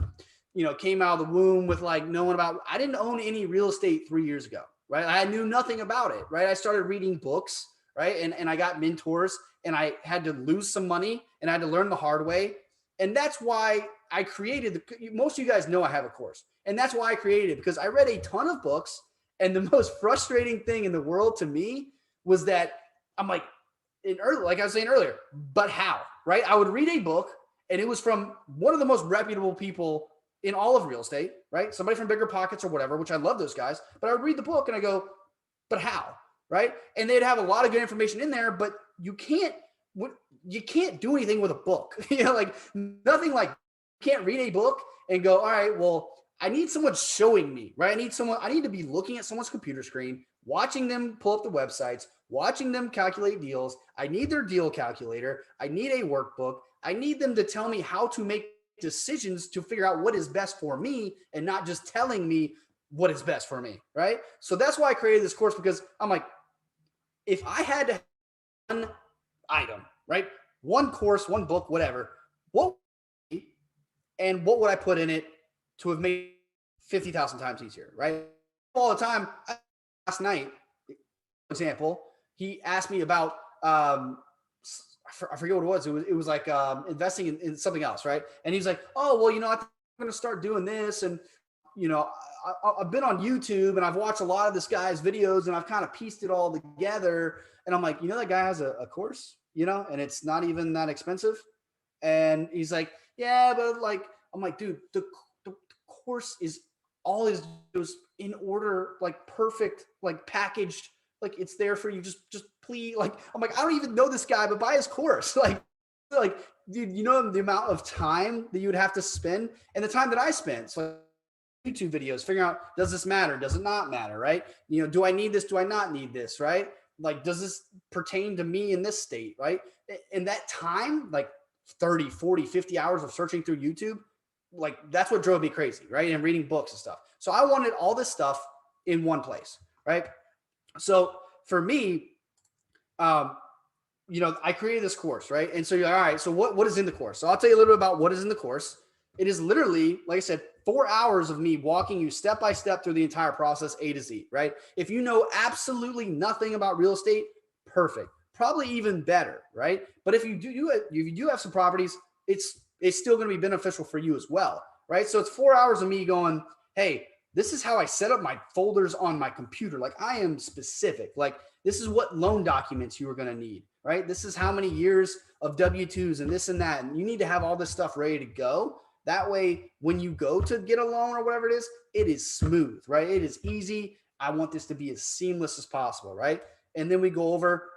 came out of the womb with like knowing about, I didn't own any real estate 3 years ago, right? I knew nothing about it, right? I started reading books, right? And I got mentors, and I had to lose some money, and I had to learn the hard way. And that's why I created most of you guys know I have a course, and that's why I created it, because I read a ton of books. And the most frustrating thing in the world to me was that I'm like, like I was saying earlier, but how, right? I would read a book, and it was from one of the most reputable people in all of real estate, right? Somebody from Bigger Pockets or whatever, which I love those guys. But I would read the book and I go, but how, right? And they'd have a lot of good information in there, but you can't do anything with a book. Like nothing, like you can't read a book and go, all right, well, I need someone showing me, right? I need to be looking at someone's computer screen, watching them pull up the websites, watching them calculate deals. I need their deal calculator. I need a workbook. I need them to tell me how to make decisions to figure out what is best for me, and not just telling me what is best for me, right? So that's why I created this course, because I'm like, if I had to have one item, right? One course, one book, whatever, what would I put in it to have made 50,000 times easier, right? All the time. Last night, for example, he asked me about, I forget what it was. It was like investing in something else, right? And he's like, oh, well, I think I'm going to start doing this. And, I've been on YouTube, and I've watched a lot of this guy's videos, and I've kind of pieced it all together. And I'm like, that guy has a course, and it's not even that expensive. And he's like, yeah, but like, I'm like, dude, the course is all is in order, like perfect, like packaged, like it's there for you. Just please, like, I'm like, I don't even know this guy, but buy his course. Like, dude, the amount of time that you would have to spend, and the time that I spent. So YouTube videos, figuring out, does this matter? Does it not matter? Right? You know, do I need this? Do I not need this? Right? Like, does this pertain to me in this state? Right? In that time, like 30, 40, 50 hours of searching through YouTube, like that's what drove me crazy. Right? And reading books and stuff. So I wanted all this stuff in one place. Right? So for me, um, you know, I created this course, right? And so you're like, all right, so what is in the course? So I'll tell you a little bit about what is in the course. It is literally, like I said, 4 hours of me walking you step by step through the entire process, A to Z, right? If you know absolutely nothing about real estate, perfect. Probably even better, right? But if you do have some properties, it's still going to be beneficial for you as well, right? So it's 4 hours of me going, hey, this is how I set up my folders on my computer. Like I am specific. Like this is what loan documents you are going to need, right? This is how many years of W-2s and this and that. And you need to have all this stuff ready to go. That way, when you go to get a loan or whatever it is smooth, right? It is easy. I want this to be as seamless as possible, right? And then we go over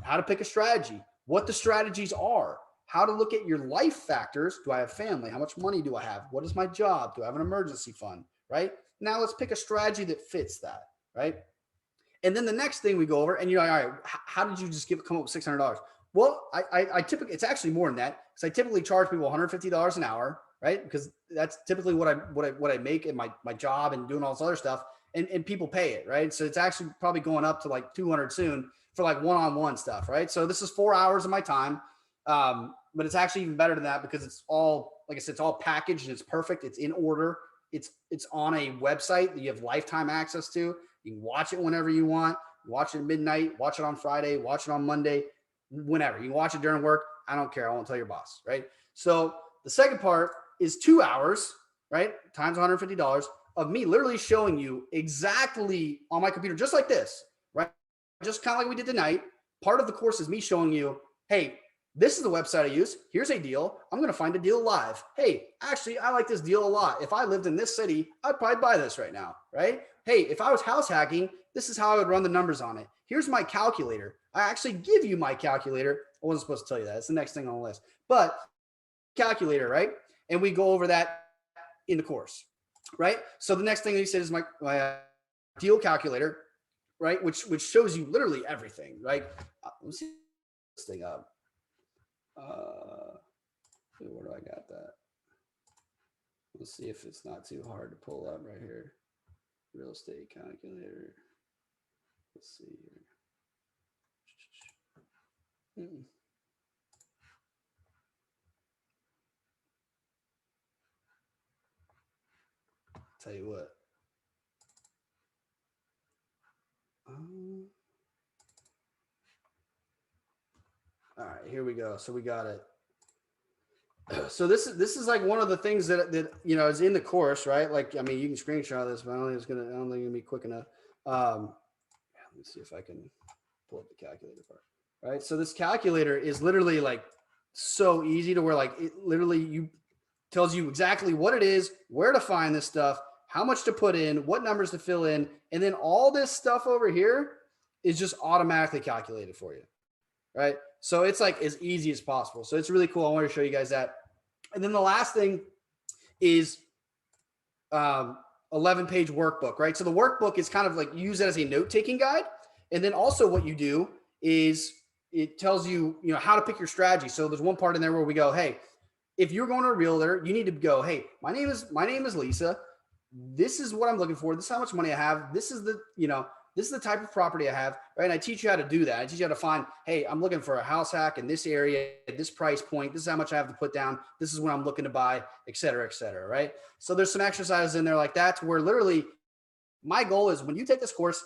how to pick a strategy, what the strategies are, how to look at your life factors. Do I have family? How much money do I have? What is my job? Do I have an emergency fund, right? Now let's pick a strategy that fits that, right? And then the next thing we go over, and you're like, all right, how did you just come up with $600? Well, I typically, it's actually more than that because I typically charge people $150 an hour, right? Because that's typically what I make in my job and doing all this other stuff, and people pay it, right? So it's actually probably going up to like 200 soon for like one-on-one stuff, right? So this is 4 hours of my time, but it's actually even better than that because it's all, like I said, it's all packaged and it's perfect. It's in order. It's on a website that you have lifetime access to. You can watch it whenever you want. Watch it at midnight. Watch it on Friday. Watch it on Monday. Whenever you can watch it during work. I don't care. I won't tell your boss. Right. So the second part is 2 hours. Right. Times $150 of me literally showing you exactly on my computer, just like this. Right. Just kind of like we did tonight. Part of the course is me showing you, hey, this is the website I use. Here's a deal. I'm going to find a deal live. Hey, actually, I like this deal a lot. If I lived in this city, I'd probably buy this right now, right? Hey, if I was house hacking, this is how I would run the numbers on it. Here's my calculator. I actually give you my calculator. I wasn't supposed to tell you that. It's the next thing on the list. But calculator, right? And we go over that in the course, right? So the next thing he said is my deal calculator, right? Which shows you literally everything, right? Let's see this thing up. Where do I got that? Let's see if it's not too hard to pull up right here. Real estate calculator. Let's see here. Tell you what. All right, here we go. So we got it. So this is like one of the things that you know is in the course, right? Like, I mean, you can screenshot this, but I don't think it's gonna be quick enough. Let me see if I can pull up the calculator part. Right. So this calculator is literally like so easy to where like it literally tells you exactly what it is, where to find this stuff, how much to put in, what numbers to fill in, and then all this stuff over here is just automatically calculated for you. Right. So it's like as easy as possible. So it's really cool. I want to show you guys that. And then the last thing is 11-page workbook, right? So the workbook is kind of like use it as a note-taking guide. And then also what you do is it tells you, you know, how to pick your strategy. So there's one part in there where we go, hey, if you're going to a realtor, you need to go, hey, my name is Lisa. This is what I'm looking for. This is how much money I have. This is the, you know, this is the type of property I have, right? And I teach you how to do that. I teach you how to find, hey, I'm looking for a house hack in this area, at this price point. This is how much I have to put down. This is what I'm looking to buy, et cetera, right? So there's some exercises in there like that to where literally my goal is when you take this course,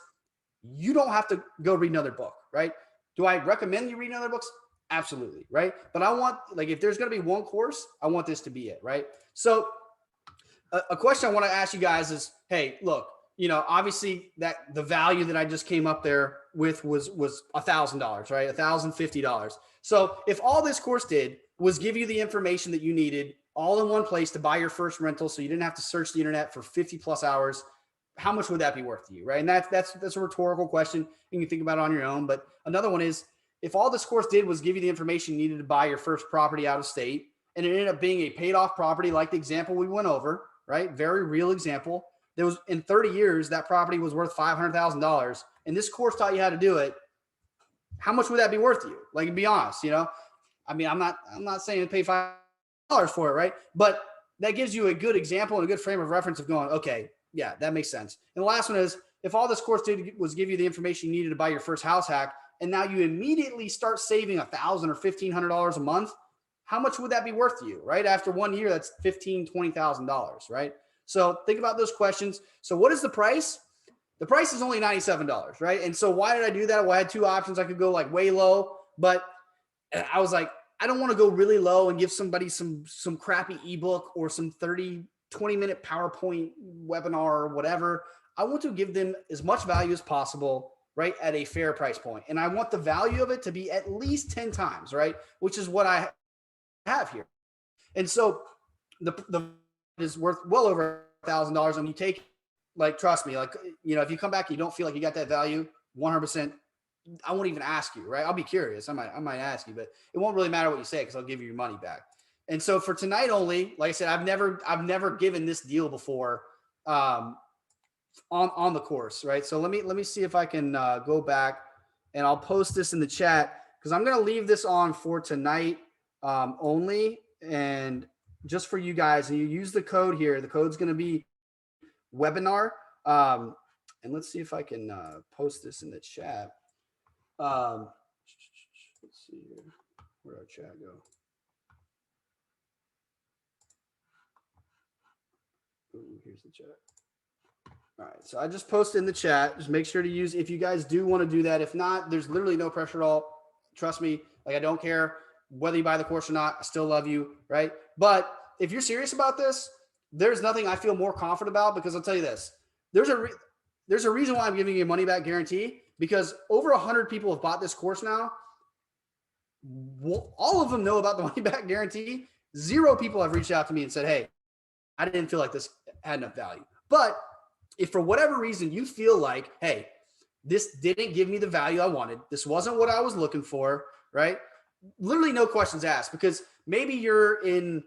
you don't have to go read another book, right? Do I recommend you read other books? Absolutely, right? But I want, like, if there's going to be one course, I want this to be it, right? So a question I want to ask you guys is, hey, look, you know, obviously that the value that I just came up there with was $1,000, right? $1,050. So if all this course did was give you the information that you needed all in one place to buy your first rental, so you didn't have to search the internet for 50 plus hours, how much would that be worth to you, right? And that's a rhetorical question. You can think about it on your own. But another one is, if all this course did was give you the information you needed to buy your first property out of state, and it ended up being a paid off property like the example we went over, right? Very real example. There was in 30 years, that property was worth $500,000 and this course taught you how to do it. How much would that be worth to you? Like, to be honest, I mean, I'm not saying to pay $5 for it, right? But that gives you a good example and a good frame of reference of going, okay, yeah, that makes sense. And the last one is, if all this course did was give you the information you needed to buy your first house hack, and now you immediately start saving $1,000 or $1,500 a month, how much would that be worth to you, right? After 1 year, that's $15,000, $20,000, right? So think about those questions. So what is the price? The price is only $97, right? And so why did I do that? Well, I had two options. I could go like way low, but I was like, I don't want to go really low and give somebody some crappy ebook or some 20-minute PowerPoint webinar or whatever. I want to give them as much value as possible, right, at a fair price point. And I want the value of it to be at least 10 times, right, which is what I have here. And so the is worth well over $1,000. And you take, like, trust me, like, if you come back and you don't feel like you got that value, 100%, I won't even ask you, right? I'll be curious. I might ask you, but it won't really matter what you say because I'll give you your money back. And so for tonight only, like I said, I've never given this deal before on the course, right? So let me see if I can go back and I'll post this in the chat because I'm going to leave this on for tonight only and just for you guys. And you use the code here. The code's going to be webinar. And let's see if I can post this in the chat. Let's see here. Where'd our chat go? Ooh, here's the chat. All right, so I just posted in the chat. Just make sure to use, if you guys do want to do that. If not, there's literally no pressure at all. Trust me, like, I don't care whether you buy the course or not. I still love you, right? But if you're serious about this, there's nothing I feel more confident about, because I'll tell you this. There's a reason why I'm giving you a money back guarantee, because over 100 people have bought this course now. All of them know about the money back guarantee. 0 people have reached out to me and said, hey, I didn't feel like this had enough value. But if for whatever reason you feel like, hey, this didn't give me the value I wanted, this wasn't what I was looking for, right? Literally no questions asked, because maybe you're in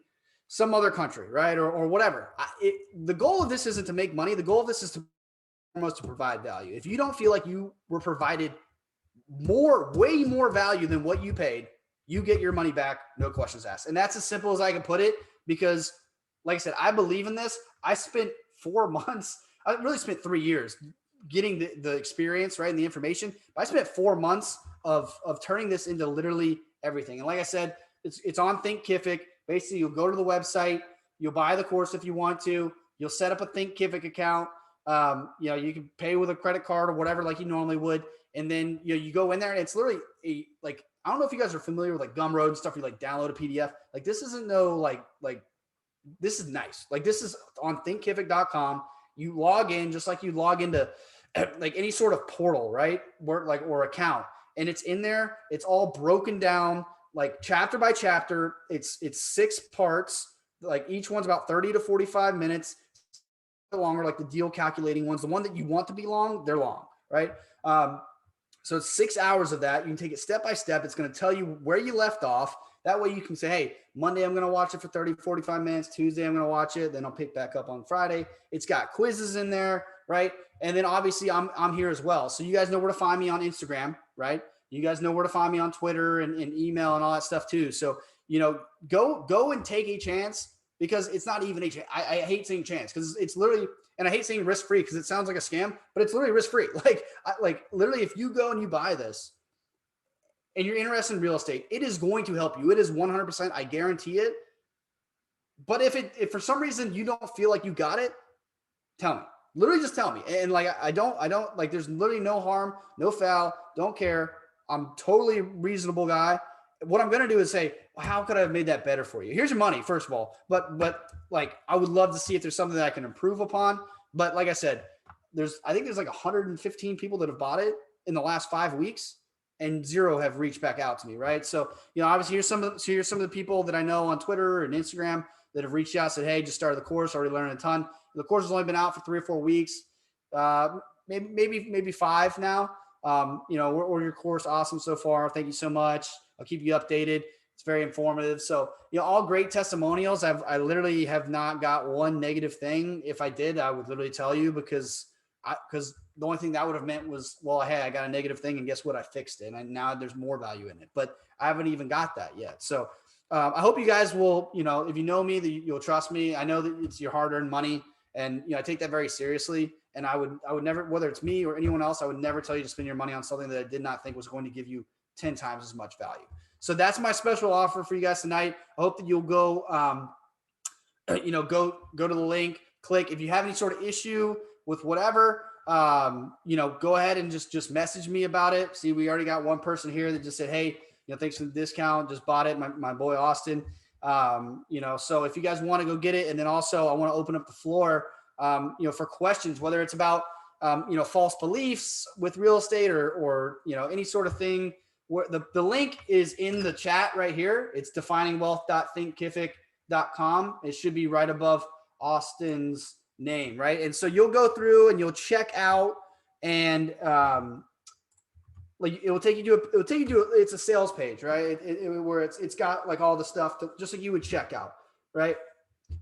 some other country, right? Or whatever. The goal of this isn't to make money. The goal of this is to provide value. If you don't feel like you were provided way more value than what you paid, you get your money back, no questions asked. And that's as simple as I can put it, because like I said, I believe in this. I spent 4 months, I really spent 3 years getting the experience, right, and the information. But I spent 4 months of turning this into literally everything. And like I said, it's on Thinkific. Basically, you'll go to the website, you'll buy the course if you want to, you'll set up a Thinkific account. You can pay with a credit card or whatever, like you normally would. And then, you go in there and it's literally like, I don't know if you guys are familiar with like Gumroad and stuff. You like download a PDF. Like, this isn't this is nice. Like, this is on thinkific.com. You log in just like you log into like any sort of portal, right? Or account. And it's in there. It's all broken down, like chapter by chapter. It's 6 parts. Like, each one's about 30 to 45 minutes longer, like the deal calculating ones. The one that you want to be long, they're long, right? So it's 6 hours of that. You can take it step by step. It's going to tell you where you left off. That way you can say, hey, Monday, I'm going to watch it for 30, 45 minutes. Tuesday, I'm going to watch it. Then I'll pick back up on Friday. It's got quizzes in there, right? And then obviously I'm here as well. So you guys know where to find me on Instagram, right? You guys know where to find me on Twitter and email and all that stuff too. So, go and take a chance, because it's not even a chance. I hate saying chance, because it's literally, and I hate saying risk-free because it sounds like a scam, but it's literally risk-free. Like literally, if you go and you buy this and you're interested in real estate, it is going to help you. It is 100%. I guarantee it. But if for some reason you don't feel like you got it, tell me. Literally just tell me. And like, I don't like, there's literally no harm, no foul, don't care. I'm totally reasonable guy. What I'm going to do is say, well, how could I have made that better for you? Here's your money, first of all. But like, I would love to see if there's something that I can improve upon. But like I said, I think there's like 115 people that have bought it in the last 5 weeks, and 0 have reached back out to me. Right. So, obviously here's some of the people that I know on Twitter and Instagram that have reached out, said, hey, just started the course, already learning a ton. The course has only been out for 3 or 4 weeks. Maybe 5 now. Order your course. Awesome so far. Thank you so much. I'll keep you updated. It's very informative. So, all great testimonials. I literally have not got one negative thing. If I did, I would literally tell you, because the only thing that would have meant was, well, hey, I got a negative thing, and guess what? I fixed it. And now there's more value in it, but I haven't even got that yet. So I hope you guys will, if you know me, that you'll trust me. I know that it's your hard-earned money, and I take that very seriously. And I would never, whether it's me or anyone else, I would never tell you to spend your money on something that I did not think was going to give you 10 times as much value. So that's my special offer for you guys tonight. I hope that you'll go, go to the link, click. If you have any sort of issue with whatever, go ahead and just message me about it. See, we already got one person here that just said, hey, thanks for the discount, just bought it. My boy, Austin. So if you guys want to go get it, and then also I want to open up the floor, for questions, whether it's about, false beliefs with real estate or any sort of thing. Where the link is in the chat right here. It's definingwealth.thinkkific.com. It should be right above Austin's name, right? And so you'll go through and you'll check out, and it will take you to it's a sales page, right? Where it's got like all the stuff just like you would check out, right?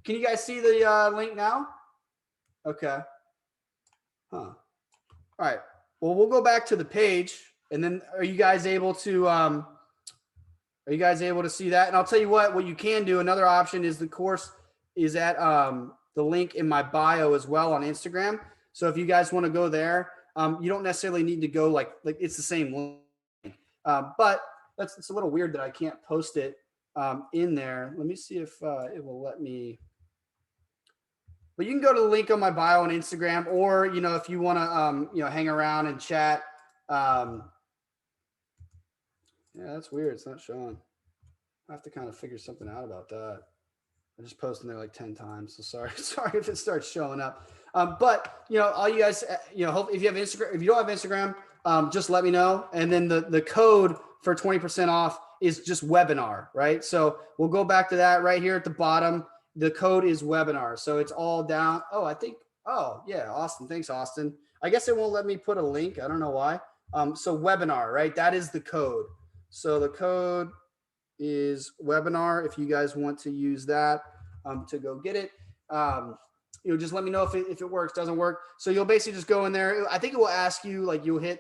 Can you guys see the link now? Okay. All right. Well, we'll go back to the page, and then are you guys able to see that? And I'll tell you what you can do. Another option is the course is at the link in my bio as well on Instagram. So if you guys want to go there, you don't necessarily need to go like it's the same link. But it's a little weird that I can't post it in there. Let me see if it will let me. But you can go to the link on my bio on Instagram, or if you want to hang around and chat. Yeah, that's weird. It's not showing. I have to kind of figure something out about that. I just posted there like 10 times. So sorry if it starts showing up. But all you guys, hope if you have Instagram, if you don't have Instagram, just let me know. And then the code for 20% off is just webinar, right? So we'll go back to that right here at the bottom. The code is webinar. So it's all down. Oh yeah, Austin. Thanks, Austin. I guess it won't let me put a link. I don't know why. So webinar, right? That is the code. So the code is webinar. If you guys want to use that to go get it, just let me know if it works, doesn't work. So you'll basically just go in there. I think it will ask you, like you'll hit,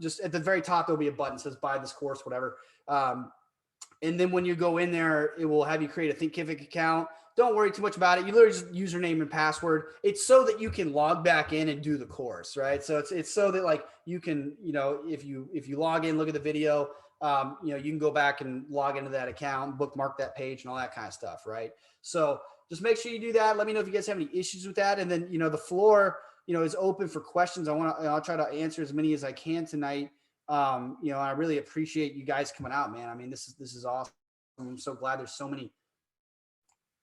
just at the very top, there'll be a button that says buy this course, whatever. And then when you go in there, it will have you create a Thinkific account. Don't worry too much about it. You literally just username and password. It's so that you can log back in and do the course, right? So it's so that like you can, if you log in, look at the video, you can go back and log into that account, bookmark that page and all that kind of stuff, right? So just make sure you do that. Let me know if you guys have any issues with that. And then, the floor, is open for questions. I'll try to answer as many as I can tonight. I really appreciate you guys coming out, man. I mean, this is awesome. I'm so glad there's so many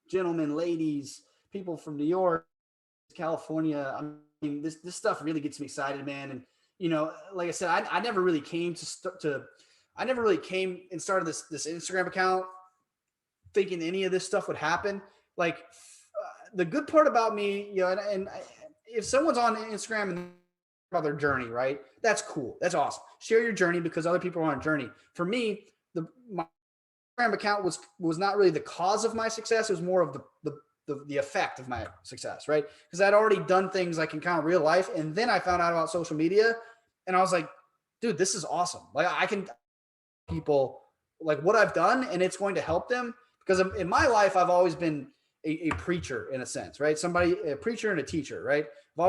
gentlemen, ladies, people from New York, California. I mean, this stuff really gets me excited, man. And, like I said, I never really came I never really came and started this Instagram account thinking any of this stuff would happen. Like the good part about me, and if someone's on Instagram and about their journey, right? That's cool. That's awesome. Share your journey because other people are on a journey. For me, my Instagram account was not really the cause of my success. It was more of the effect of my success, right? Because I'd already done things like in kind of real life. And then I found out about social media and I was like, dude, this is awesome. Like I can people like what I've done and it's going to help them because in my life, I've always been a preacher in a sense, right? A preacher and a teacher, right? I've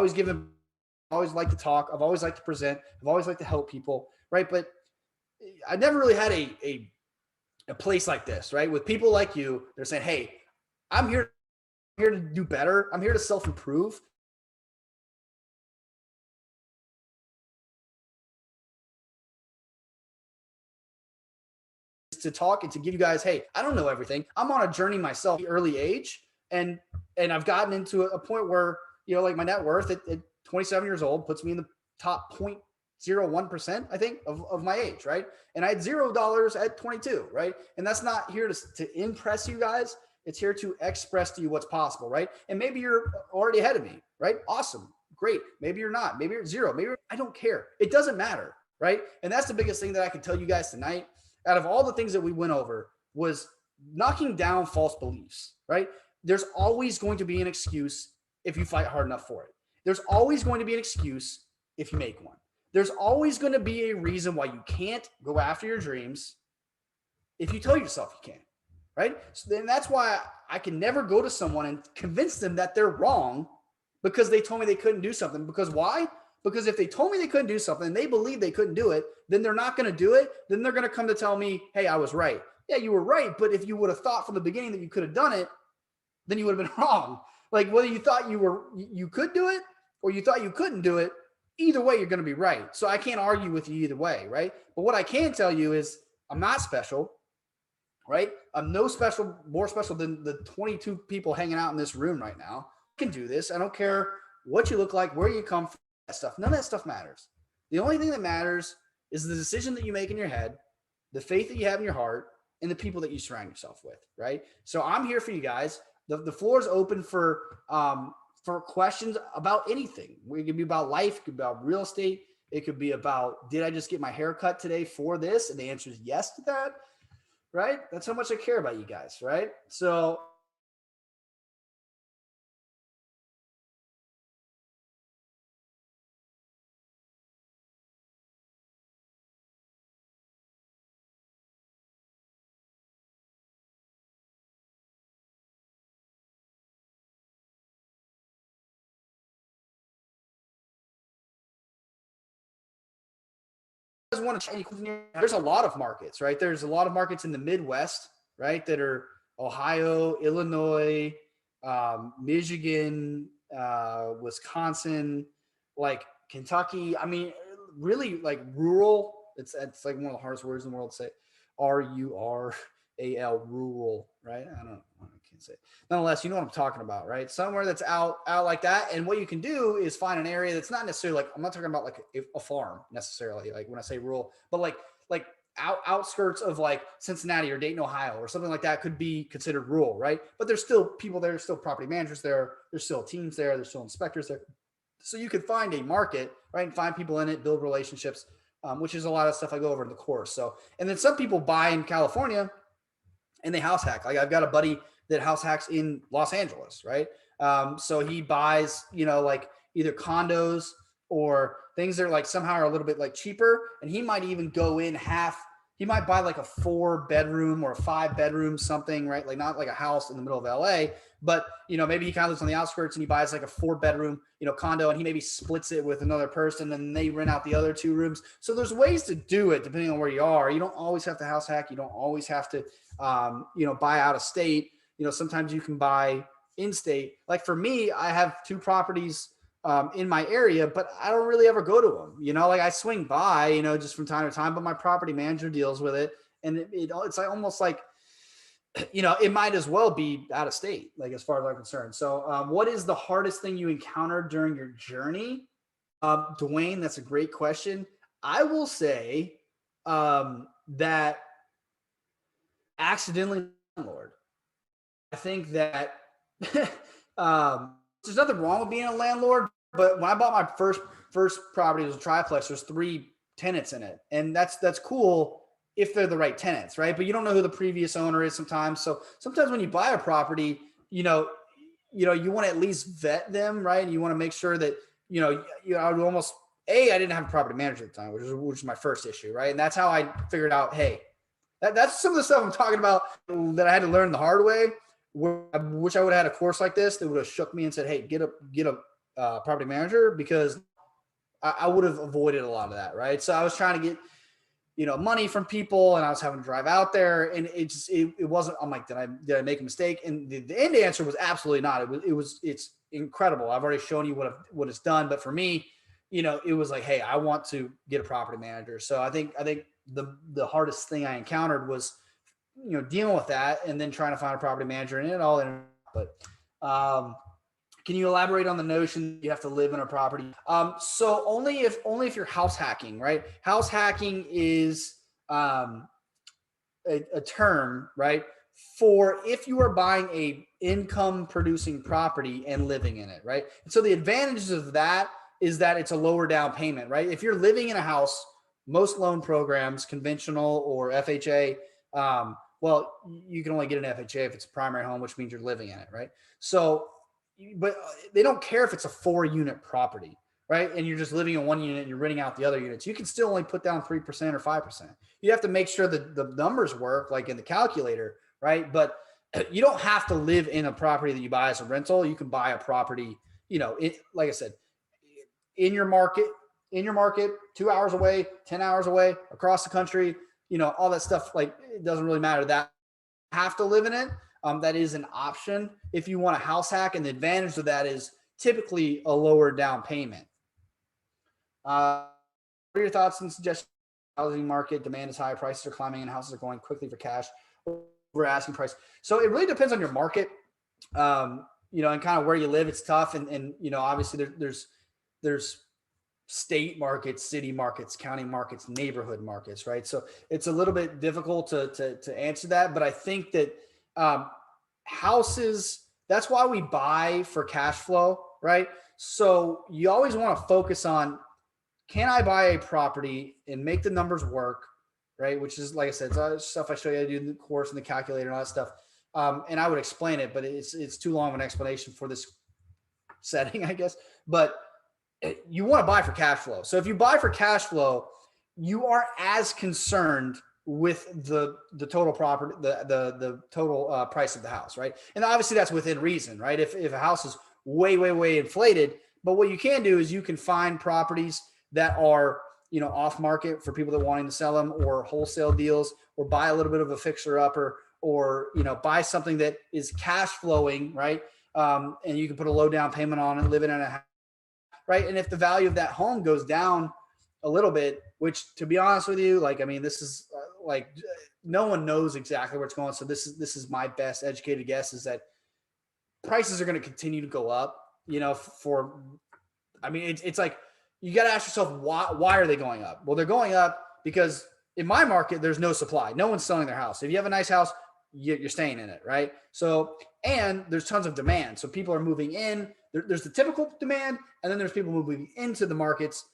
always liked to talk. I've always liked to present. I've always liked to help people, right? But I never really had a place like this, right? With people like you, they're saying, hey, I'm here to do better. I'm here to self-improve. To talk and to give you guys, hey, I don't know everything. I'm on a journey myself at an early age. And I've gotten into a point where, like my net worth at 27 years old puts me in the top 0.01%, I think, of my age, right? And I had $0 at 22, right? And that's not here to impress you guys. It's here to express to you what's possible, right? And maybe you're already ahead of me, right? Awesome. Great. Maybe you're not. Maybe you're zero. I don't care. It doesn't matter, right? And that's the biggest thing that I can tell you guys tonight. out of all the things that we went over was knocking down false beliefs, right? There's always going to be an excuse if you fight hard enough for it. There's always going to be an excuse if you make one. There's always going to be a reason why you can't go after your dreams if you tell yourself you can't, right? So then that's why I can never go to someone and convince them that they're wrong because they told me they couldn't do something. Because why? Because if they told me they couldn't do something and they believe they couldn't do it, then they're not going to do it. Then they're going to come to tell me, hey, I was right. Yeah, you were right. But if you would have thought from the beginning that you could have done it, then you would have been wrong. Like whether you thought you could do it or you thought you couldn't do it, either way, you're going to be right. So I can't argue with you either way, right? But what I can tell you is I'm not special, right? I'm no special, more special than the 22 people hanging out in this room right now. I can do this. I don't care what you look like, where you come from, that stuff. None of that stuff matters. The only thing that matters is the decision that you make in your head, the faith that you have in your heart, and the people that you surround yourself with, right? So I'm here for you guys. The floor is open for questions about anything. It could be about life, it could be about real estate, it could be about, did I just get my hair cut today for this? And the answer is yes to that, right? That's how much I care about you guys, right? So want to change, there's a lot of markets, right? There's a lot of markets in the Midwest, right, that are Ohio, Illinois, Michigan, Wisconsin, like Kentucky. I mean, really like rural. It's like one of the hardest words in the world to say. RURAL, rural, right? I can't say it. Nonetheless, you know what I'm talking about, right? Somewhere that's out like that. And what you can do is find an area that's not necessarily like, I'm not talking about like a farm necessarily, like when I say rural, but like outskirts of like Cincinnati or Dayton, Ohio, or something like that could be considered rural, right? But there's still people there, there's still property managers there, there's still teams there, there's still inspectors there. So you could find a market, right, and find people in it, build relationships, which is a lot of stuff I go over in the course. So, and then some people buy in California and they house hack. Like I've got a buddy that house hacks in Los Angeles, right? So he buys, like either condos or things that are like somehow are a little bit like cheaper. And he might even go in he might buy like a 4-bedroom or a 5-bedroom something, right? Like not like a house in the middle of LA, but maybe he kind of lives on the outskirts and he buys like a 4-bedroom, condo, and he maybe splits it with another person and they rent out the other 2 rooms. So there's ways to do it depending on where you are. You don't always have to house hack. You don't always have to, buy out of state. Sometimes you can buy in state. Like for me, I have 2 properties in my area, but I don't really ever go to them. Like I swing by, just from time to time, but my property manager deals with it. And it's like almost like, it might as well be out of state, like as far as I'm concerned. So what is the hardest thing you encountered during your journey? Dwayne, that's a great question. I will say that accidentally landlord. I think that there's nothing wrong with being a landlord, but when I bought my first property, it was a triplex. There's 3 tenants in it, and that's cool if they're the right tenants, right? But you don't know who the previous owner is sometimes. So sometimes when you buy a property, you want to at least vet them, right? And you want to make sure that I would almost I didn't have a property manager at the time, which was my first issue, right? And that's how I figured out, hey, that's some of the stuff I'm talking about that I had to learn the hard way. Which I would have had a course like this that would have shook me and said, hey, get a property manager, because I would have avoided a lot of that, right? So I was trying to get money from people, and I was having to drive out there, and it wasn't. I'm like, did I make a mistake? And the end answer was absolutely not. It's incredible. I've already shown you what it's done, but for me, it was like, hey, I want to get a property manager. So I think the hardest thing I encountered was dealing with that, and then trying to find a property manager, and it all. But can you elaborate on the notion you have to live in a property? So only if you're house hacking, right? House hacking is a term, right, for if you are buying a income producing property and living in it, right? And so the advantages of that is that it's a lower down payment, right? If you're living in a house, most loan programs, conventional or FHA, well, you can only get an FHA if it's a primary home, which means you're living in it, right? So, but they don't care if it's a 4-unit property, right? And you're just living in one unit and you're renting out the other units. You can still only put down 3% or 5%. You have to make sure that the numbers work, like in the calculator, right? But you don't have to live in a property that you buy as a rental. You can buy a property, like I said, in your market, 2 hours away, 10 hours away, across the country, all that stuff. Like, it doesn't really matter that you have to live in it. That is an option if you want a house hack. And the advantage of that is typically a lower down payment. What are your thoughts and suggestions? Housing market demand is high, prices are climbing, and houses are going quickly for cash over asking price. So it really depends on your market, and kind of where you live. It's tough, and obviously there's state markets, city markets, county markets, neighborhood markets, right? So it's a little bit difficult to answer that, but I think that houses, that's why we buy for cash flow, right? So you always want to focus on, can I buy a property and make the numbers work, right? Which is, like I said, it's stuff I show you how to do in the course and the calculator and all that stuff. And I would explain it, but it's too long of an explanation for this setting, I guess. But you want to buy for cash flow. So if you buy for cash flow, you aren't as concerned with the total property, the total price of the house, right? And obviously that's within reason, right? If a house is way inflated, but what you can do is you can find properties that are, off market for people that are wanting to sell them, or wholesale deals, or buy a little bit of a fixer upper, or, buy something that is cash flowing, right? And you can put a low down payment on it, live in a house, right? And if the value of that home goes down a little bit, which, to be honest with you, this is no one knows exactly where it's going. So this is my best educated guess, is that prices are going to continue to go up, it's like, you got to ask yourself, why are they going up? Well, they're going up because in my market, there's no supply. No one's selling their house. If you have a nice house, you're staying in it, right? So, and there's tons of demand. So people are moving in. There's the typical demand, and then there's people moving into the markets,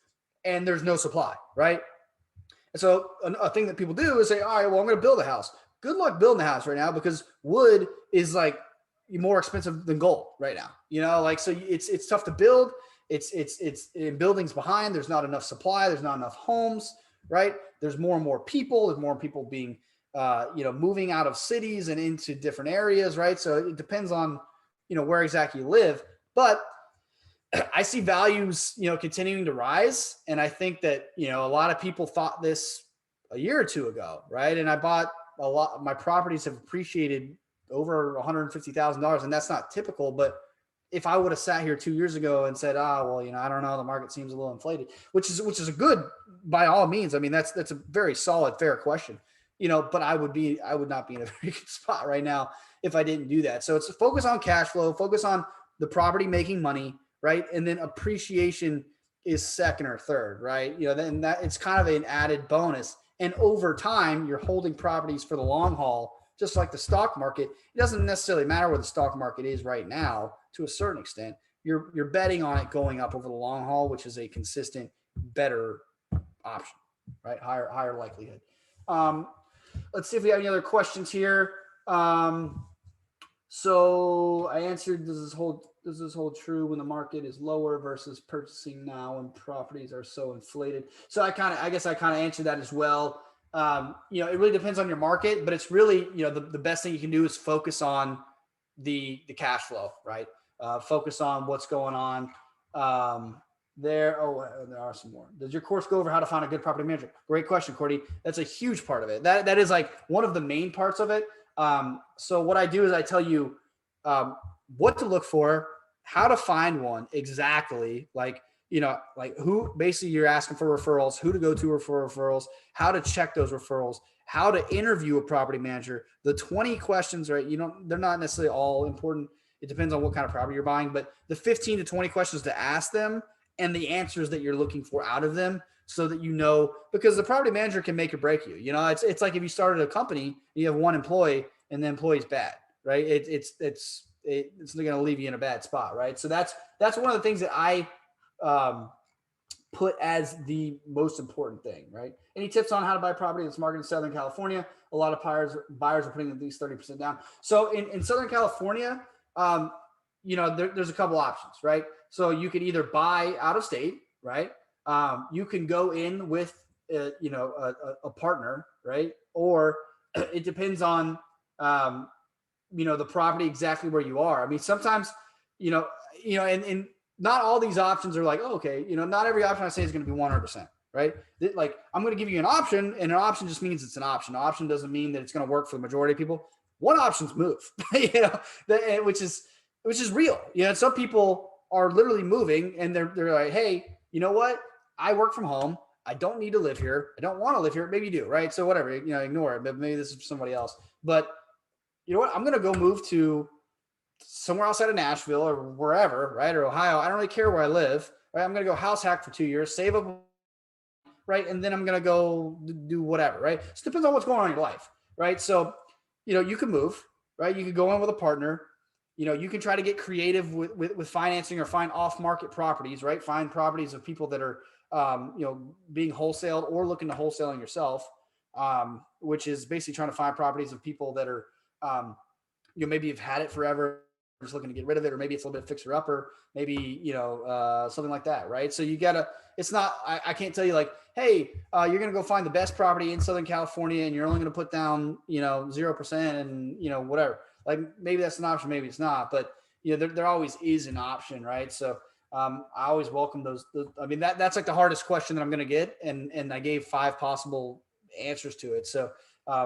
and there's no supply, right? And so a thing that people do is say, all right, well, I'm going to build a house. Good luck building a house right now, because wood is like more expensive than gold right now. So it's tough to build. It's in buildings behind. There's not enough supply. There's not enough homes, right? There's more and more people. There's more people being, moving out of cities and into different areas, right? So it depends on, where exactly you live. But I see values, continuing to rise. And I think that, a lot of people thought this a year or two ago, right? And I bought a lot, my properties have appreciated over $150,000, and that's not typical. But if I would have sat here 2 years ago and said, I don't know, the market seems a little inflated, which is a good, by all means. I mean, that's a very solid, fair question, but I would not be in a very good spot right now if I didn't do that. So it's focus on cash flow, focus on the property making money, right? And then appreciation is second or third, right? Then that it's kind of an added bonus. And over time, you're holding properties for the long haul, just like the stock market. It doesn't necessarily matter where the stock market is right now. To a certain extent, you're betting on it going up over the long haul, which is a consistent, better option, right? Higher likelihood. Let's see if we have any other questions here. So I answered, does this hold true when the market is lower versus purchasing now when properties are so inflated? So I guess I kind of answered that as well. It really depends on your market, but it's really, the best thing you can do is focus on the cash flow, right? Focus on what's going on there. Oh, there are some more. Does your course go over how to find a good property manager? Great question, Cordy. That's a huge part of it. That is like one of the main parts of it. So what I do is I tell you what to look for, how to find one exactly, like who, basically you're asking for referrals, who to go to for referrals, how to check those referrals, how to interview a property manager, the 20 questions, right? They're not necessarily all important. It depends on what kind of property you're buying, but the 15 to 20 questions to ask them and the answers that you're looking for out of them, so that because the property manager can make or break you. It's like if you started a company, you have one employee and the employee's bad, right? It's going to leave you in a bad spot, right? So that's one of the things that I put as the most important thing, right? Any tips on how to buy property that's marketed in Southern California? A lot of buyers are putting at least 30% down. So in Southern California, there's a couple options, right? So you could either buy out of state, right? You can go in with, a partner, right? Or it depends on, the property exactly where you are. I mean, sometimes, and not all these options are like, oh, okay, not every option I say is going to be 100%, right? Like, I'm going to give you an option, and an option just means it's an option. An option doesn't mean that it's going to work for the majority of people. One option's move, which is real. Some people are literally moving, and they're like, hey, you know what? I work from home. I don't need to live here. I don't want to live here. Maybe you do, right? So whatever, ignore it. But maybe this is for somebody else. But you know what? I'm going to go move to somewhere outside of Nashville or wherever, right? Or Ohio. I don't really care where I live, right? I'm going to go house hack for 2 years, save up, right? And then I'm going to go do whatever, right? So it depends on what's going on in your life, right? So, you can move, right? You could go in with a partner. You can try to get creative with financing or find off-market properties, right? Find properties of people that are, being wholesaled or looking to wholesaling yourself, which is basically trying to find properties of people that are, maybe you've had it forever, just looking to get rid of it, or maybe it's a little bit fixer upper, maybe, something like that. Right. So you gotta, it's not, I can't tell you like, hey, you're going to go find the best property in Southern California and you're only going to put down, 0% and, whatever. Like maybe that's an option, maybe it's not, but there always is an option. Right. So, I always welcome those. I mean, that's like the hardest question that I'm going to get. And I gave 5 possible answers to it. So,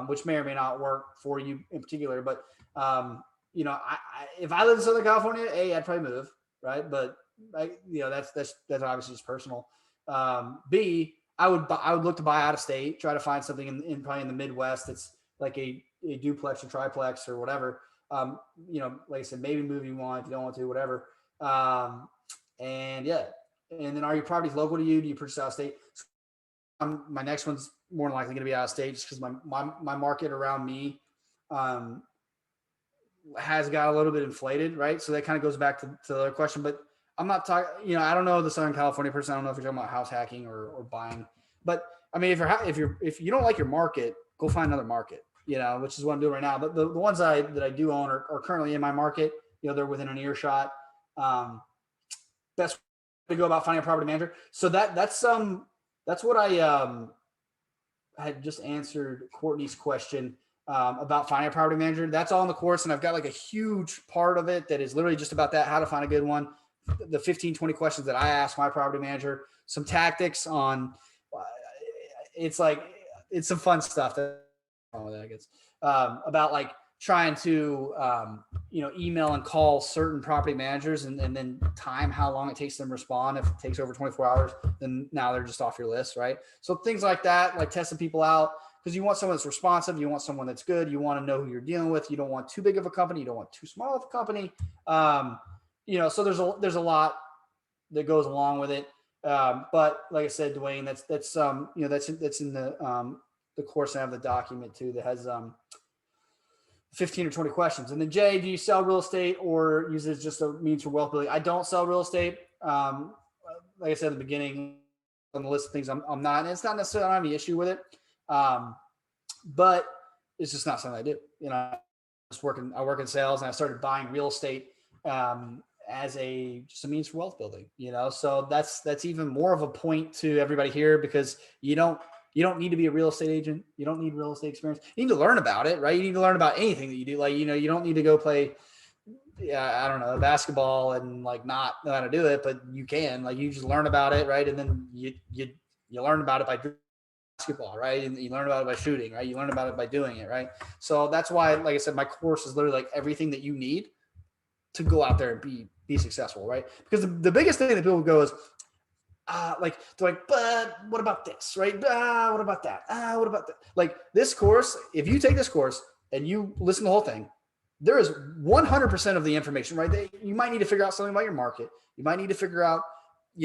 which may or may not work for you in particular, but, if I lived in Southern California, I'd probably move, right? But that's obviously just personal. B, I would look to buy out of state, try to find something in probably in the Midwest that's like a duplex or triplex or whatever. Like I said, maybe move you want if you don't want to, whatever. And then are your properties local to you? Do you purchase out of state? My next one's more than likely going to be out of state just because my market around me has got a little bit inflated, right? So that kind of goes back to the other question, but I'm not talking, I don't know the Southern California person. I don't know if you're talking about house hacking or buying, but I mean, if you don't like your market, go find another market, which is what I'm doing right now. But the ones that I do own are currently in my market, they're within an earshot. Best way to go about finding a property manager. So that's what I had just answered Courtney's question about finding a property manager. That's all in the course. And I've got like a huge part of it that is literally just about that, how to find a good one. The 15, 20 questions that I asked my property manager, some tactics on, it's some fun stuff that I guess, about like trying to, email and call certain property managers and then time how long it takes them to respond. If it takes over 24 hours, then now they're just off your list. Right. So things like that, like testing people out, because you want someone that's responsive. You want someone that's good. You want to know who you're dealing with. You don't want too big of a company. You don't want too small of a company. So there's a lot that goes along with it. But like I said, Dwayne, that's in the course. I have the document too that has 15 or 20 questions. And then Jay, do you sell real estate or use it as just a means for wealth building? I don't sell real estate. Like I said at the beginning, on the list of things I'm not, and it's not necessarily I don't have any issue with it. But it's just not something I do. I work in sales and I started buying real estate as just a means for wealth building, so that's even more of a point to everybody here, because you don't need to be a real estate agent. You don't need real estate experience. You need to learn about it, right? You need to learn about anything that you do. Like, you don't need to go play, I don't know, basketball and like not know how to do it, but you can, like, you just learn about it. Right. And then you learn about it by basketball, right? And you learn about it by shooting, right? You learn about it by doing it, right? So that's why, like I said, my course is literally like everything that you need to go out there and be successful, right? Because the biggest thing that people go is, they're like, but what about this, right? What about that? What about that? Like this course, if you take this course and you listen to the whole thing, there is 100% of the information, right? You might need to figure out something about your market. You might need to figure out,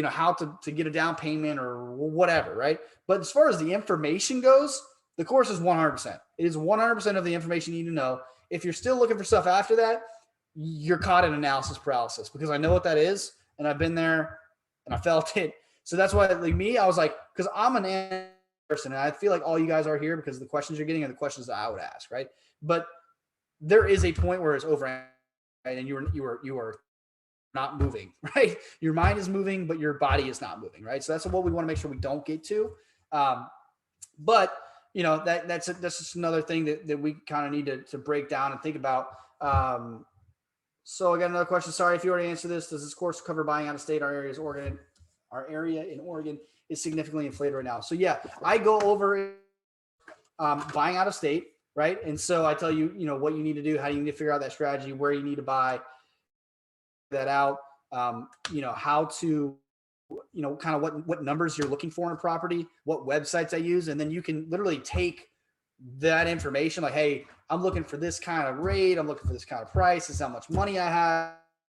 how to get a down payment or whatever, right? But as far as the information goes, the course is 100%. It is 100% of the information you need to know. If you're still looking for stuff after that, you're caught in analysis paralysis, because I know what that is, and I've been there and I felt it. So that's why, like me, I was like, because I'm an person, and I feel like all you guys are here because the questions you're getting are the questions that I would ask, right? But there is a point where it's over, right? And you are not moving, right? Your mind is moving, but your body is not moving, right? So that's what we want to make sure we don't get to. But that's just another thing that we kind of need to break down and think about. So I got another question. Sorry if you already answered this. Does this course cover buying out of state? Our area in Oregon is significantly inflated right now. So yeah, I go over buying out of state, right? And so I tell you, what you need to do, how you need to figure out that strategy, where you need to buy that out, how to, kind of what numbers you're looking for in a property, what websites I use. And then you can literally take that information like, hey, I'm looking for this kind of rate. I'm looking for this kind of price. This is how much money I have.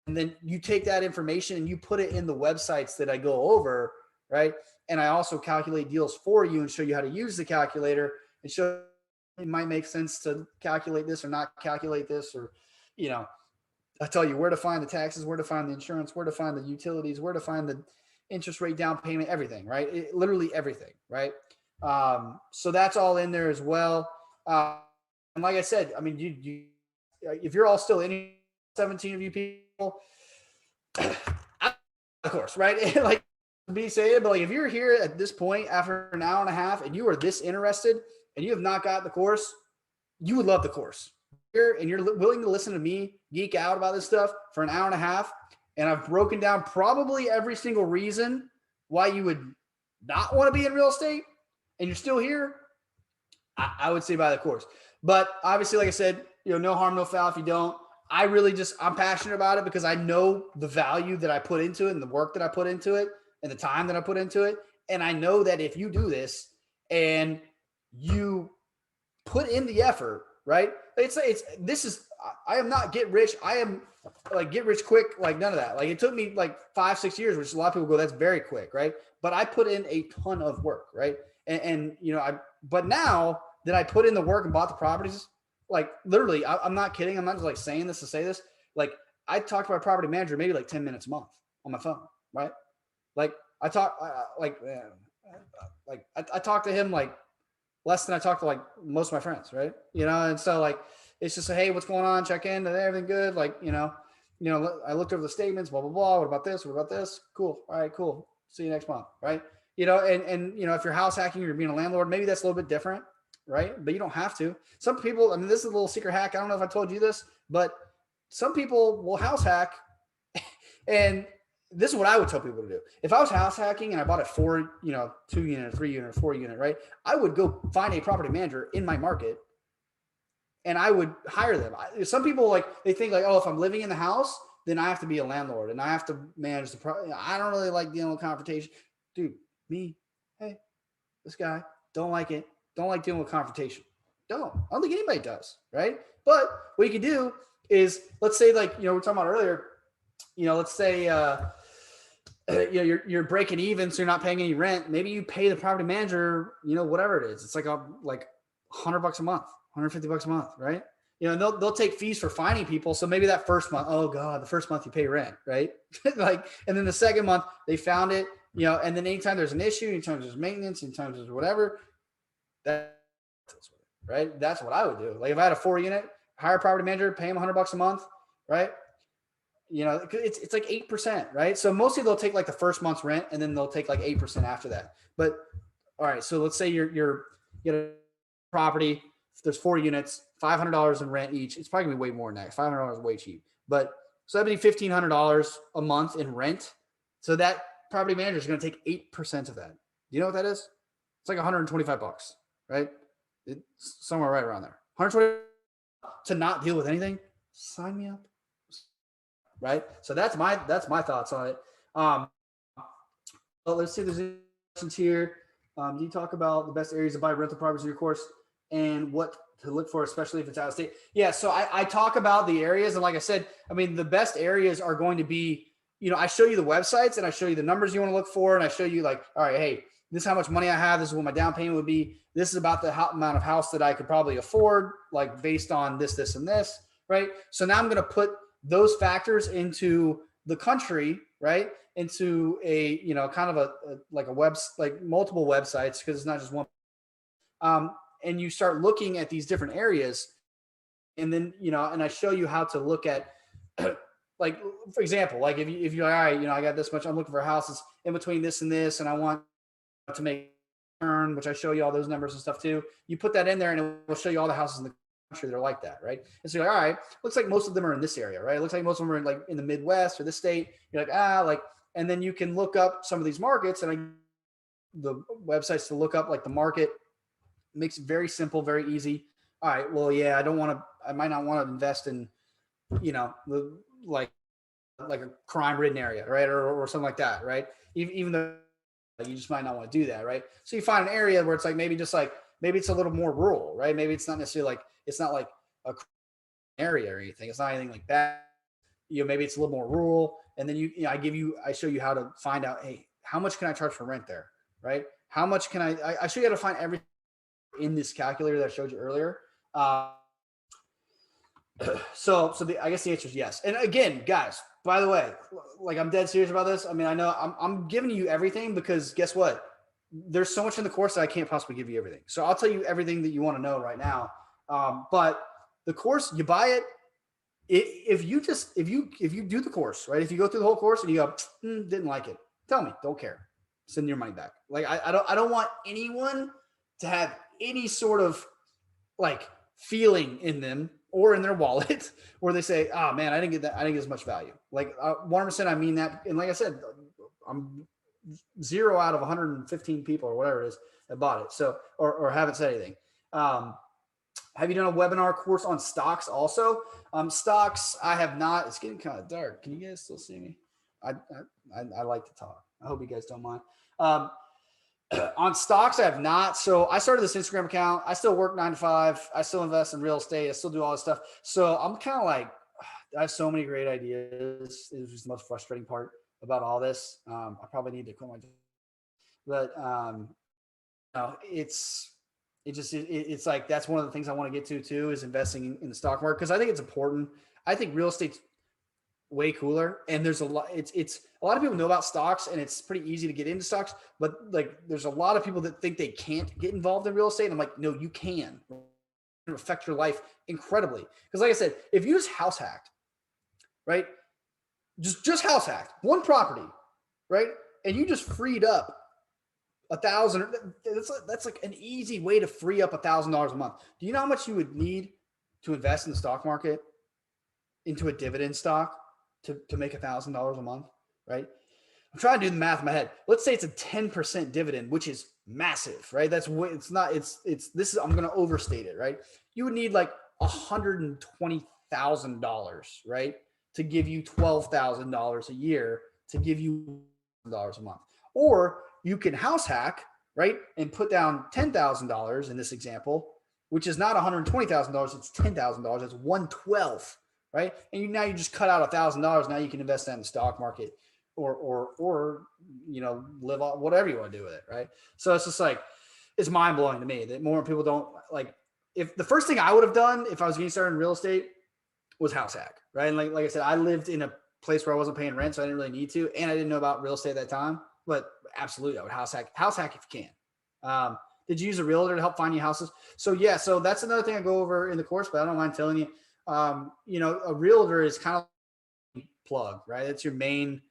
And then you take that information and you put it in the websites that I go over, right? And I also calculate deals for you and show you how to use the calculator and show it might make sense to calculate this or not calculate this, or, I tell you where to find the taxes, where to find the insurance, where to find the utilities, where to find the interest rate, down payment, everything, right? Literally everything, right? So that's all in there as well. And like I said, I mean, you if you're all still in, 17 of you people, of course, right? Like be saying, but like if you're here at this point after an hour and a half and you are this interested and you have not got the course, you would love the course. And you're willing to listen to me geek out about this stuff for an hour and a half, and I've broken down probably every single reason why you would not want to be in real estate, and you're still here, I would say buy the course. But obviously, like I said, no harm, no foul if you don't. I'm passionate about it because I know the value that I put into it and the work that I put into it and the time that I put into it. And I know that if you do this and you put in the effort, right? I am not get rich. I am like get rich quick, like none of that. Like it took me like 5-6 years, which a lot of people go, that's very quick, right? But I put in a ton of work, right? But now that I put in the work and bought the properties, like literally, I'm not kidding. I'm not just like saying this to say this. Like I talk to my property manager maybe like 10 minutes a month on my phone, right? Like I talk, I talk to him like less than I talk to like most of my friends, right? And so like it's just hey, what's going on? Check in, everything good? Like I looked over the statements, blah blah blah. What about this? What about this? Cool. All right, cool. See you next month, right? And if you're house hacking, you're being a landlord, maybe that's a little bit different, right? But you don't have to. Some people, I mean, this is a little secret hack. I don't know if I told you this, but some people will house hack, and this is what I would tell people to do. If I was house hacking and I bought a 2 unit, 3 unit, 4 unit, right? I would go find a property manager in my market and I would hire them. Some people they think like, oh, if I'm living in the house, then I have to be a landlord and I have to manage the property. I don't really like dealing with confrontation. Dude, hey, this guy, don't like it. Don't like dealing with confrontation. I don't think anybody does, right? But what you can do is, let's say like, we were talking about earlier, let's say, you're breaking even, so you're not paying any rent. Maybe you pay the property manager, whatever it is. It's like $100 a month, $150 a month, right? They'll take fees for finding people. So maybe that first month, oh God, the first month you pay rent, right? And then the second month they found it, and then anytime there's an issue, anytime there's maintenance, anytime there's whatever, right? That's what I would do. Like if I had a 4 unit, hire a property manager, pay him $100 a month, right? It's like 8%, right? So mostly they'll take like the first month's rent and then they'll take like 8% after that. But all right, so let's say you're a property, there's 4 units, $500 in rent each. It's probably gonna be way more than that. $500 is way cheap, but so that'd be $1,500 a month in rent. So that property manager is gonna take 8% of that. Do you know what that is? It's like $125, right? It's somewhere right around there. 120 to not deal with anything. Sign me up. Right. So that's my thoughts on it. Well, let's see if there's any questions here. Do you talk about the best areas to buy rental properties in your course and what to look for, especially if it's out of state? Yeah. So I talk about the areas. And like I said, I mean, the best areas are going to be, I show you the websites and I show you the numbers you want to look for. And I show you like, all right, hey, this is how much money I have. This is what my down payment would be. This is about the amount of house that I could probably afford, like based on this, and this, right? So now I'm going to put those factors into the country, right, into a, kind of like a web, like multiple websites, because it's not just one. And you start looking at these different areas, and then, and I show you how to look at, like, for example, like if you're all right, I got this much, I'm looking for houses in between this and this, and I want to make earn, which I show you all those numbers and stuff too. You put that in there, and it will show you all the houses in the country that are like that, right? And so you're like, all right, looks like most of them are in this area, right? It looks like most of them are in, like, in the Midwest or this state. You're like, like, and then you can look up some of these markets, and the websites to look up like the market. Makes it very simple, very easy. All right, well, yeah, I might not want to invest in, like a crime ridden area, right, or something like that, right? Even though you just might not want to do that, right? So you find an area where it's like maybe it's a little more rural, right? Maybe it's not necessarily like, it's not like a area or anything. It's not anything like that. Maybe it's a little more rural, and then I show you how to find out, hey, how much can I charge for rent there, right? How much can I show you how to find everything in this calculator that I showed you earlier. I guess the answer is yes. And again, guys, by the way, like, I'm dead serious about this. I mean, I know I'm giving you everything, because guess what? There's so much in the course that I can't possibly give you everything. So I'll tell you everything that you want to know right now. But the course, you buy it. If you do the course, right? If you go through the whole course and you go, didn't like it, tell me, don't care. Send your money back. Like, I don't want anyone to have any sort of, like, feeling in them or in their wallet where they say, oh man, I didn't get as much value. Like, 100%, I mean that. And like I said, I'm 0 out of 115 people or whatever it is that bought it. So, or haven't said anything. Have you done a webinar course on stocks also? Stocks, I have not. It's getting kind of dark. Can you guys still see me? I like to talk. I hope you guys don't mind. On stocks, I have not. So I started this Instagram account. I still work 9 to 5. I still invest in real estate. I still do all this stuff. So I'm kind of like, I have so many great ideas. It was just the most frustrating part about all this. I probably need to quit my job. But it's like, that's one of the things I want to get to too, is investing in the stock market, because I think it's important. I think real estate's way cooler, and there's a lot. It's a lot of people know about stocks, and it's pretty easy to get into stocks. But like, there's a lot of people that think they can't get involved in real estate. And I'm like, no, you can. It'll affect your life incredibly. Because like I said, if you just house hacked, right? Just house hacked one property, right? And you just freed up $1,000. That's like an easy way to free up $1,000 a month. Do you know how much you would need to invest in the stock market, into a dividend stock, to make $1,000 a month, right? I'm trying to do the math in my head. Let's say it's a 10% dividend, which is massive, right? I'm going to overstate it, right? You would need like $120,000, right, to give you $12,000 a year, to give you $1,000 a month. Or you can house hack, right, and put down $10,000 in this example, which is not $120,000. It's $10,000. That's 1/12, right? And now you just cut out $1,000. Now you can invest that in the stock market, or live on whatever you want to do with it, right? So it's just like, it's mind blowing to me that more people don't like. If the first thing I would have done if I was getting started in real estate was house hack, right? And like I said, I lived in a place where I wasn't paying rent, so I didn't really need to, and I didn't know about real estate at that time. But absolutely, I would house hack if you can. Did you use a realtor to help find you houses? So yeah, so that's another thing I go over in the course, but I don't mind telling you. A realtor is kind of plug, right? It's your main,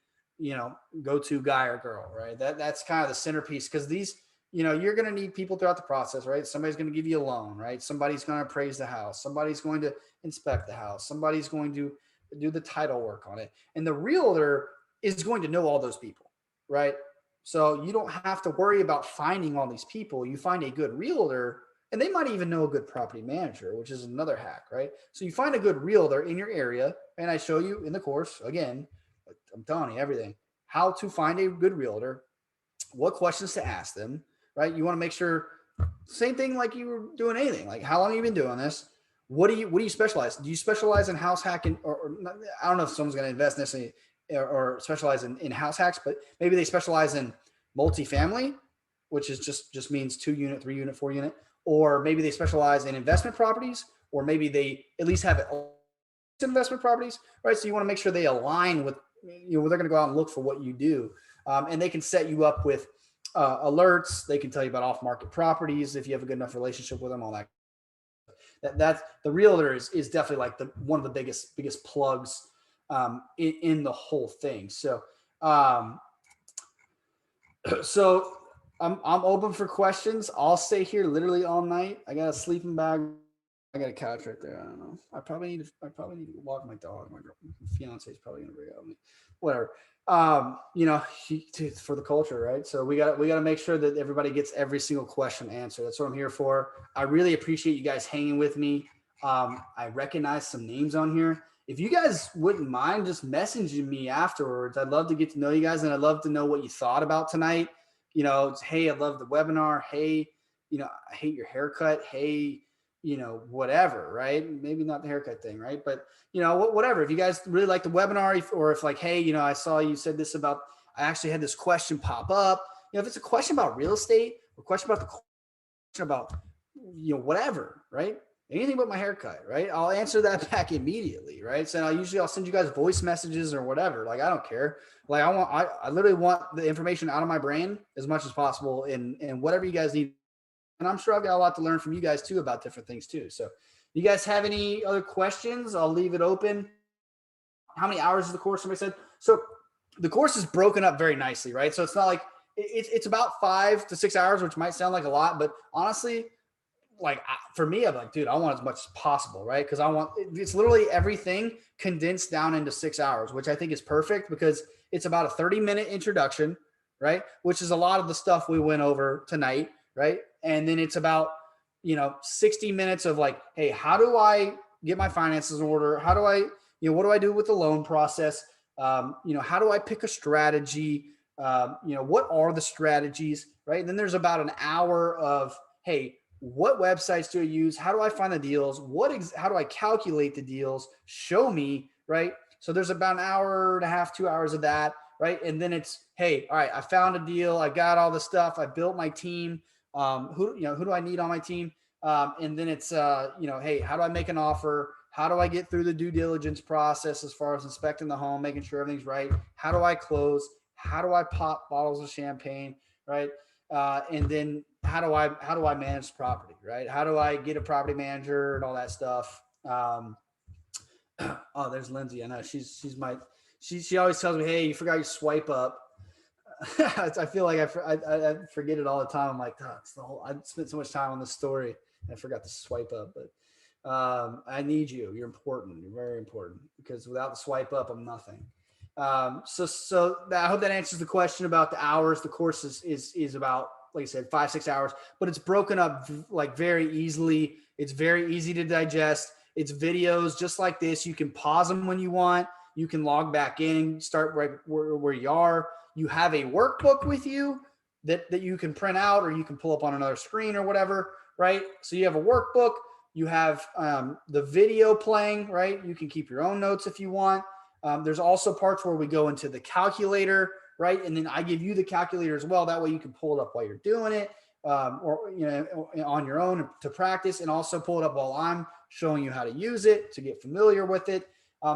go-to guy or girl, right? That's kind of the centerpiece, because these, you're going to need people throughout the process, right? Somebody's going to give you a loan, right? Somebody's going to appraise the house. Somebody's going to inspect the house. Somebody's going to do the title work on it. And the realtor is going to know all those people, right? So you don't have to worry about finding all these people. You find a good realtor, and they might even know a good property manager, which is another hack, right? So you find a good realtor in your area, and I show you in the course, again, I'm telling you everything, how to find a good realtor, what questions to ask them, right? You want to make sure, same thing like you were doing anything, like how long have you been doing this? What do you specialize? Do you specialize in house hacking, or I don't know if someone's going to invest necessarily or specialize in house hacks, but maybe they specialize in multifamily, which is just means 2 unit, 3 unit, 4 unit, or maybe they specialize in investment properties, or maybe they at least have investment properties, right? So you want to make sure they align with they're going to go out and look for what you do. And they can set you up with alerts. They can tell you about off-market properties if you have a good enough relationship with them, all that. That's the realtor is definitely like one of the biggest plugs in the whole thing. Um, so I'm open for questions. I'll stay here literally all night. I got a sleeping bag. I got a couch right there. I don't know. I probably need to walk my dog. My fiance is probably gonna bring it up. Whatever. For the culture, right? So we got to make sure that everybody gets every single question answered. That's what I'm here for. I really appreciate you guys hanging with me. I recognize some names on here. If you guys wouldn't mind just messaging me afterwards, I'd love to get to know you guys, and I'd love to know what you thought about tonight. Hey, I love the webinar. Hey, I hate your haircut. Hey, whatever, right? Maybe not the haircut thing, right? But whatever. If you guys really like the webinar, or if like, hey, I saw you said this about, I actually had this question pop up. If it's a question about real estate, or question about the question about, whatever, right? Anything but my haircut, right? I'll answer that back immediately, right? So I'll send you guys voice messages or whatever. Like, I don't care. Like, I literally want the information out of my brain as much as possible, and whatever you guys need. And I'm sure I've got a lot to learn from you guys too about different things too. So you guys have any other questions? I'll leave it open. How many hours is the course? Somebody said. So the course is broken up very nicely, right? So it's not like it's about 5 to 6 hours, which might sound like a lot, but honestly, like for me, I'm like, dude, I want as much as possible, right? Because it's literally everything condensed down into 6 hours, which I think is perfect because it's about a 30-minute introduction, right? Which is a lot of the stuff we went over tonight, right? And then it's about 60 minutes of like, hey, how do I get my finances in order? How do I, what do I do with the loan process? How do I pick a strategy? What are the strategies, right? And then there's about an hour of, hey, what websites do I use? How do I find the deals? How do I calculate the deals? Show me, right? So there's about an hour and a half, 2 hours of that, right? And then it's, hey, all right, I found a deal. I got all the stuff. I built my team. Who do I need on my team? And then it's, hey, how do I make an offer? How do I get through the due diligence process as far as inspecting the home, making sure everything's right? How do I close? How do I pop bottles of champagne, right? And then how do I manage the property, right? How do I get a property manager and all that stuff? Oh, there's Lindsay. I know she always tells me, hey, you forgot your swipe up. I feel like I forget it all the time. I'm like, oh, I spent so much time on this story. I forgot to swipe up, but I need you. You're important. You're very important because without the swipe up, I'm nothing. So I hope that answers the question about the hours. The course is about, like I said, 5-6 hours, but it's broken up like very easily. It's very easy to digest. It's videos just like this. You can pause them when you want. You can log back in, start right where you are. You have a workbook with you that you can print out, or you can pull up on another screen or whatever, right? So you have a workbook. You have the video playing, right? You can keep your own notes if you want. There's also parts where we go into the calculator, right? And then I give you the calculator as well. That way you can pull it up while you're doing it, or on your own to practice, and also pull it up while I'm showing you how to use it to get familiar with it.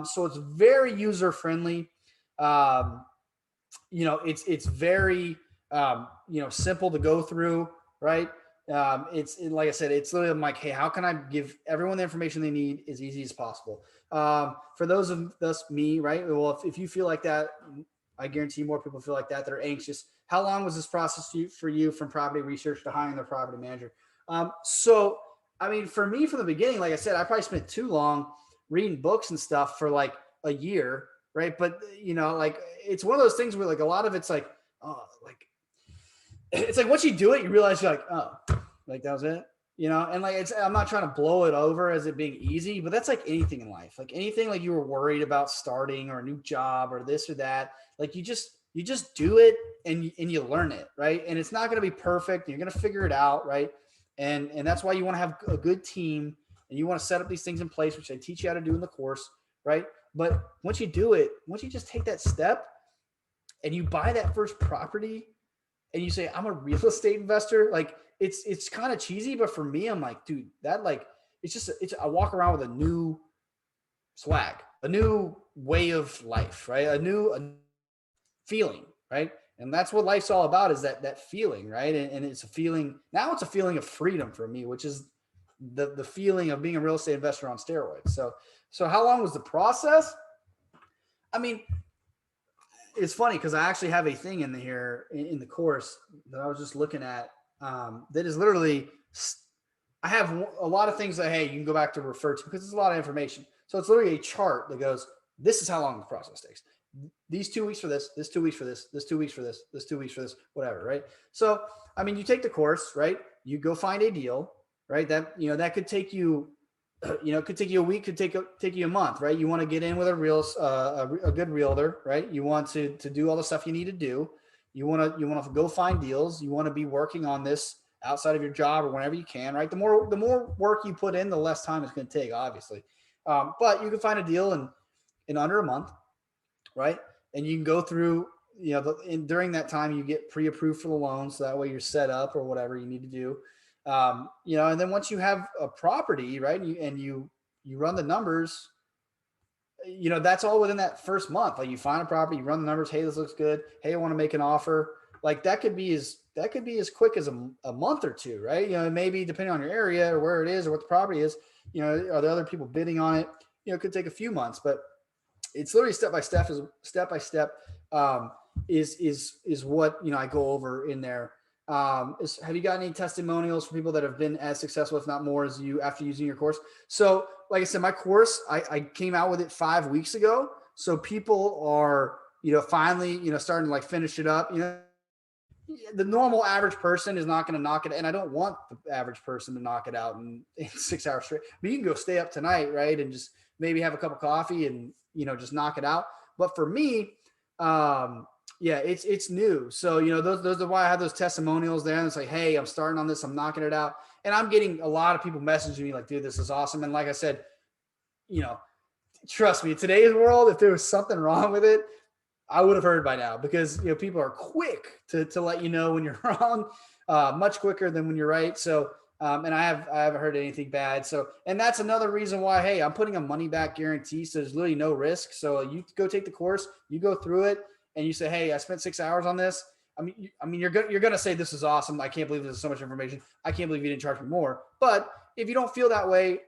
So it's very user friendly. It's very simple to go through, right? Like I said, it's literally I'm like, hey, how can I give everyone the information they need as easy as possible? For those of us, me, right? Well, if you feel like that, I guarantee more people feel like that. They're anxious. How long was this process for you from property research to hiring the property manager? So, I mean, for me, from the beginning, like I said, I probably spent too long reading books and stuff for like a year, right? But like it's one of those things where like a lot of it's like, like it's like once you do it, you realize you're like, oh, like that was it, and like I'm not trying to blow it over as it being easy, but that's like anything in life, like anything like you were worried about starting or a new job or this or that, like you just do it and you learn it, right? And it's not going to be perfect. You're going to figure it out, right? And that's why you want to have a good team, and you want to set up these things in place, which they teach you how to do in the course, right? But once you do it, once you just take that step and you buy that first property and you say, I'm a real estate investor, like it's kind of cheesy, but for me, I'm like, dude, that like, I walk around with a new swag, a new way of life, right? A feeling, right? And that's what life's all about, is that feeling, right? And it's a feeling, now it's a feeling of freedom for me, which is the feeling of being a real estate investor on steroids. So how long was the process? I mean, it's funny because I actually have a thing in here in the course that I was just looking at, that is literally, I have a lot of things that, hey, you can go back to refer to because it's a lot of information. So it's literally a chart that goes, this is how long the process takes. These 2 weeks for this 2 weeks for this 2 weeks for this 2 weeks for this, whatever, right? So, I mean, you take the course, right? You go find a deal, right? That could take you, it could take you a week, could take you a month, right? You want to get in with a good realtor, right? You want to do all the stuff you need to do. You want to go find deals. You want to be working on this outside of your job or whenever you can, right? The more work you put in, the less time it's going to take, obviously. But you can find a deal in under a month, right? And you can go through, during that time you get pre-approved for the loan, so that way you're set up or whatever you need to do. And then once you have a property, right, and you run the numbers, that's all within that first month. Like, you find a property, you run the numbers. Hey, this looks good. Hey, I want to make an offer. Like, that could be as quick as a month or two, right? Maybe depending on your area or where it is or what the property is, are there other people bidding on it? It could take a few months, but it's literally step by step. Is what I go over in there. Have you got any testimonials from people that have been as successful, if not more, as you after using your course? So, like I said, my course, I came out with it 5 weeks ago. So people are, finally, starting to like finish it up. The normal average person is not going to knock it. And I don't want the average person to knock it out in 6 hours straight. But you can go stay up tonight, right? And just maybe have a cup of coffee and, just knock it out. But for me, yeah, it's new. So, those are why I have those testimonials there. And it's like, hey, I'm starting on this. I'm knocking it out. And I'm getting a lot of people messaging me like, dude, this is awesome. And like I said, trust me, in today's world, if there was something wrong with it, I would have heard by now, because people are quick to let you know when you're wrong, much quicker than when you're right. So, and I haven't heard anything bad. So, and that's another reason why, hey, I'm putting a money back guarantee, so there's literally no risk. So you go take the course, you go through it, and you say, hey, I spent 6 hours on this. You're gonna say, this is awesome. I can't believe there's so much information. I can't believe you didn't charge me more. But if you don't feel that way,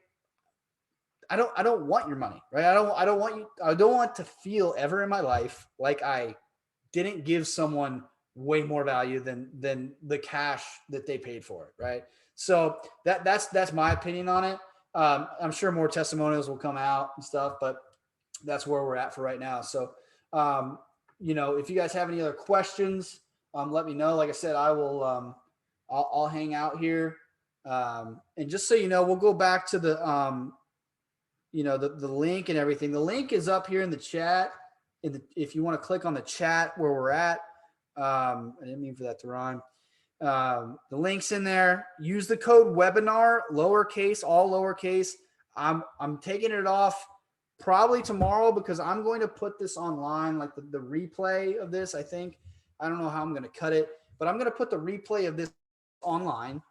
I don't want your money, right? I don't want to feel ever in my life like I didn't give someone way more value than the cash that they paid for it, right? So that's my opinion on it. I'm sure more testimonials will come out and stuff, but that's where we're at for right now. So, if you guys have any other questions, let me know. Like I said, I will, I'll hang out here. And just so you know, we'll go back to the link and everything. The link is up here in the chat. If you want to click on the chat where we're at, I didn't mean for that to rhyme. The link's in there. Use the code webinar, lowercase, all lowercase. I'm taking it off probably tomorrow, because I'm going to put this online, like the replay of this. I don't know how I'm going to cut it, but I'm going to put the replay of this online.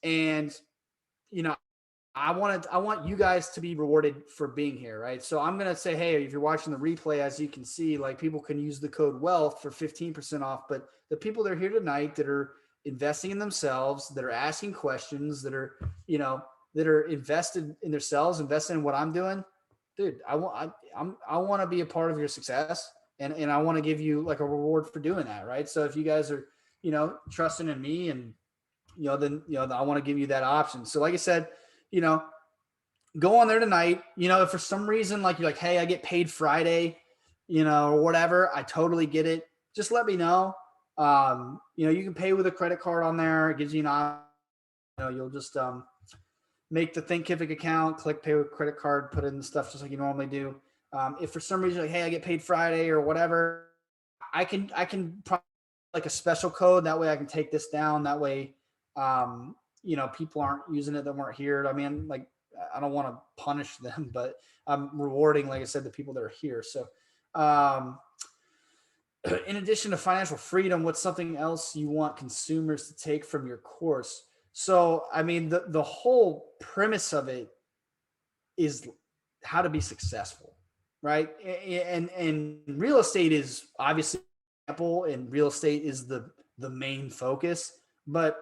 And I want you guys to be rewarded for being here, right? So I'm going to say, hey, if you're watching the replay, as you can see, like, people can use the code WEALTH for 15% off. But the people that are here tonight that are investing in themselves, that are asking questions, that are, that are invested in themselves, invested in what I'm doing, dude, I want to be a part of your success. And I want to give you like a reward for doing that, right? So if you guys are, trusting in me, and, then, I want to give you that option. So like I said, go on there tonight. If for some reason, like, you're like, hey, I get paid Friday, or whatever, I totally get it. Just let me know. You can pay with a credit card on there. It gives you an option. You'll just make the Thinkific account, click pay with credit card, put in the stuff just like you normally do. If for some reason, like, hey, I get paid Friday or whatever, I can probably like a special code. That way I can take this down. That way, people aren't using it that weren't here. I mean, like, I don't want to punish them, but I'm rewarding, like I said, the people that are here. So, in addition to financial freedom, what's something else you want consumers to take from your course? So, I mean, the whole premise of it is how to be successful, right? And real estate is obviously example, and real estate is the main focus, but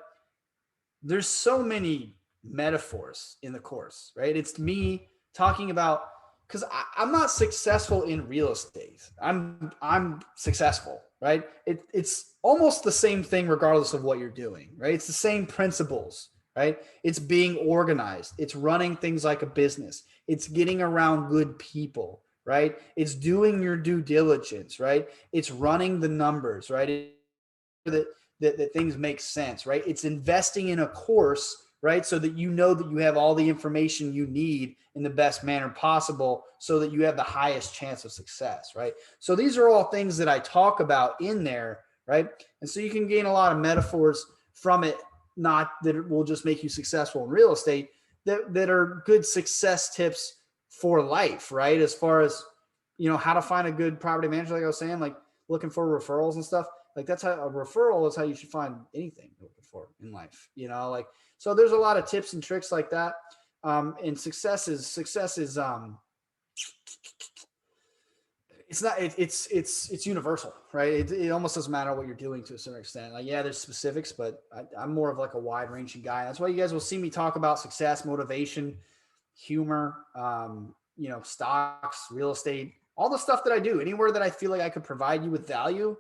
there's so many metaphors in the course, right? It's me talking about, because I'm not successful in real estate. I'm successful, right? It's almost the same thing regardless of what you're doing, right? It's the same principles, right? It's being organized. It's running things like a business. It's getting around good people, right? It's doing your due diligence, right? It's running the numbers, right? That, that things make sense, right? It's investing in a course, right? So that you know that you have all the information you need in the best manner possible so that you have the highest chance of success, right? So these are all things that I talk about in there, right? And so you can gain a lot of metaphors from it, not that it will just make you successful in real estate, that are good success tips for life, right? As far as, how to find a good property manager, like I was saying, like looking for referrals and stuff. Like that's how a referral is how you should find anything you're looking for in life, like, so there's a lot of tips and tricks like that. And success is, it's not, it's universal, right? It almost doesn't matter what you're doing to a certain extent. Like, yeah, there's specifics, but I'm more of like a wide ranging guy. That's why you guys will see me talk about success, motivation, humor, stocks, real estate, all the stuff that I do, anywhere that I feel like I could provide you with value.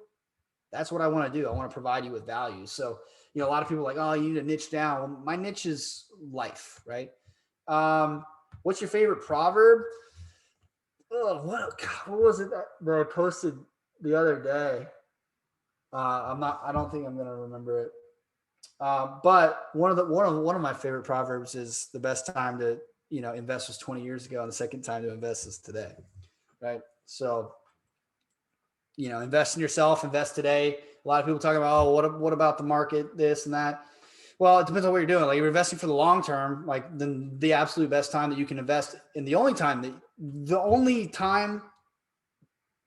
That's what I want to do. I want to provide you with value. So, a lot of people are like, oh, you need to niche down. Well, my niche is life, right? What's your favorite proverb? Oh, what was it that I posted the other day? I don't think I'm going to remember it. But one of my favorite proverbs is the best time to, invest was 20 years ago, and the second time to invest is today. Right. So, invest in yourself, invest today. A lot of people talking about, oh, what about the market, this and that. Well, it depends on what you're doing. Like, you're investing for the long term, like then the absolute best time that you can invest, and the only time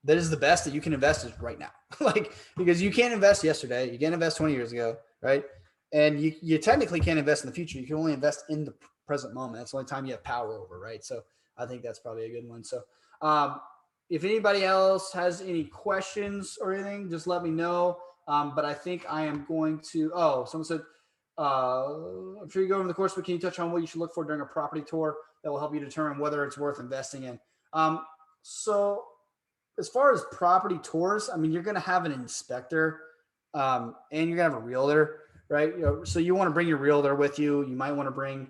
that is the best that you can invest is right now. Like, because you can't invest yesterday, you can't invest 20 years ago, right? And you technically can't invest in the future. You can only invest in the present moment. That's the only time you have power over, right? So I think that's probably a good one. So if anybody else has any questions or anything, just let me know. But I think I am going to, someone said, I'm sure you go over the course, but can you touch on what you should look for during a property tour that will help you determine whether it's worth investing in? So as far as property tours, I mean, you're going to have an inspector, and you're going to have a realtor, right? So you want to bring your realtor with you. You might want to bring,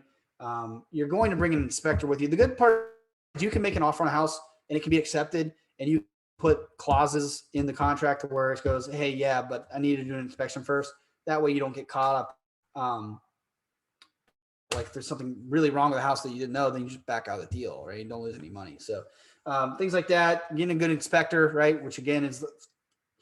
you're going to bring an inspector with you. The good part is you can make an offer on a house and it can be accepted, and you put clauses in the contract where it goes, hey, yeah, but I need to do an inspection first. That way you don't get caught up. Like if there's something really wrong with the house that you didn't know, then you just back out of the deal, right? You don't lose any money. So things like that, getting a good inspector, right? Which again is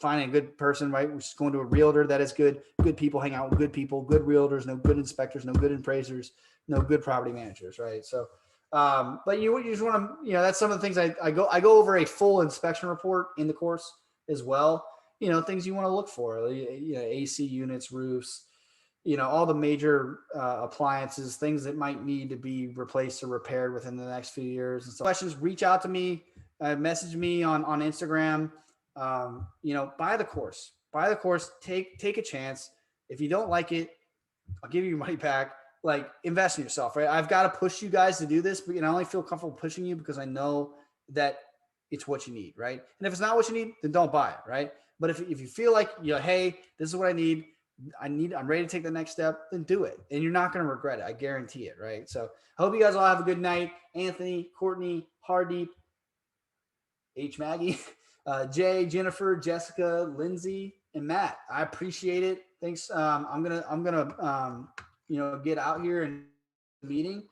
finding a good person, right? Which is going to a realtor that is good. Good people hang out with good people, good realtors, no good inspectors, no good appraisers, no good property managers, right? So, but you just want to, that's some of the things I go over a full inspection report in the course as well. Things you want to look for, AC units, roofs, all the major appliances, things that might need to be replaced or repaired within the next few years. And so questions, reach out to me, message me on Instagram. Buy the course, take a chance. If you don't like it, I'll give you your money back. Like, invest in yourself, right? I've got to push you guys to do this, but I only feel comfortable pushing you because I know that it's what you need, right? And if it's not what you need, then don't buy it, right? But if you feel like, hey, this is what I need, I'm ready to take the next step, then do it. And you're not going to regret it. I guarantee it. Right. So I hope you guys all have a good night. Anthony, Courtney, Hardeep, H. Maggie, Jay, Jennifer, Jessica, Lindsay, and Matt. I appreciate it. Thanks. I'm going to get out here and meeting.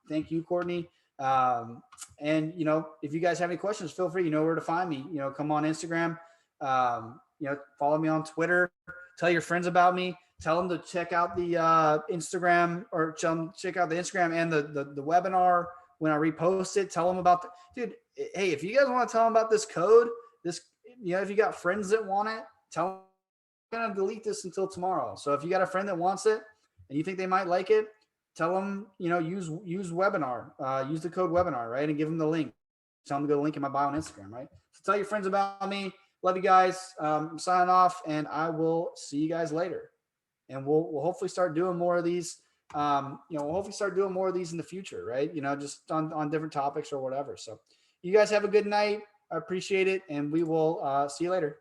Thank you, Courtney. And if you guys have any questions, feel free, where to find me, come on Instagram, follow me on Twitter. Tell your friends about me. Tell them to check out the Instagram, or check out the Instagram and the webinar when I repost it. Tell them about dude. Hey, if you guys want to tell them about this code, if you got friends that want it, tell them I'm going to delete this until tomorrow. So if you got a friend that wants it and you think they might like it, tell them, use webinar, use the code webinar, right? And give them the link. Tell them to go to the link in my bio on Instagram, right? So tell your friends about me. Love you guys. I'm signing off, and I will see you guys later. And we'll hopefully start doing more of these. We'll hopefully start doing more of these in the future, right? Just on different topics or whatever. So you guys have a good night. I appreciate it, and we will see you later.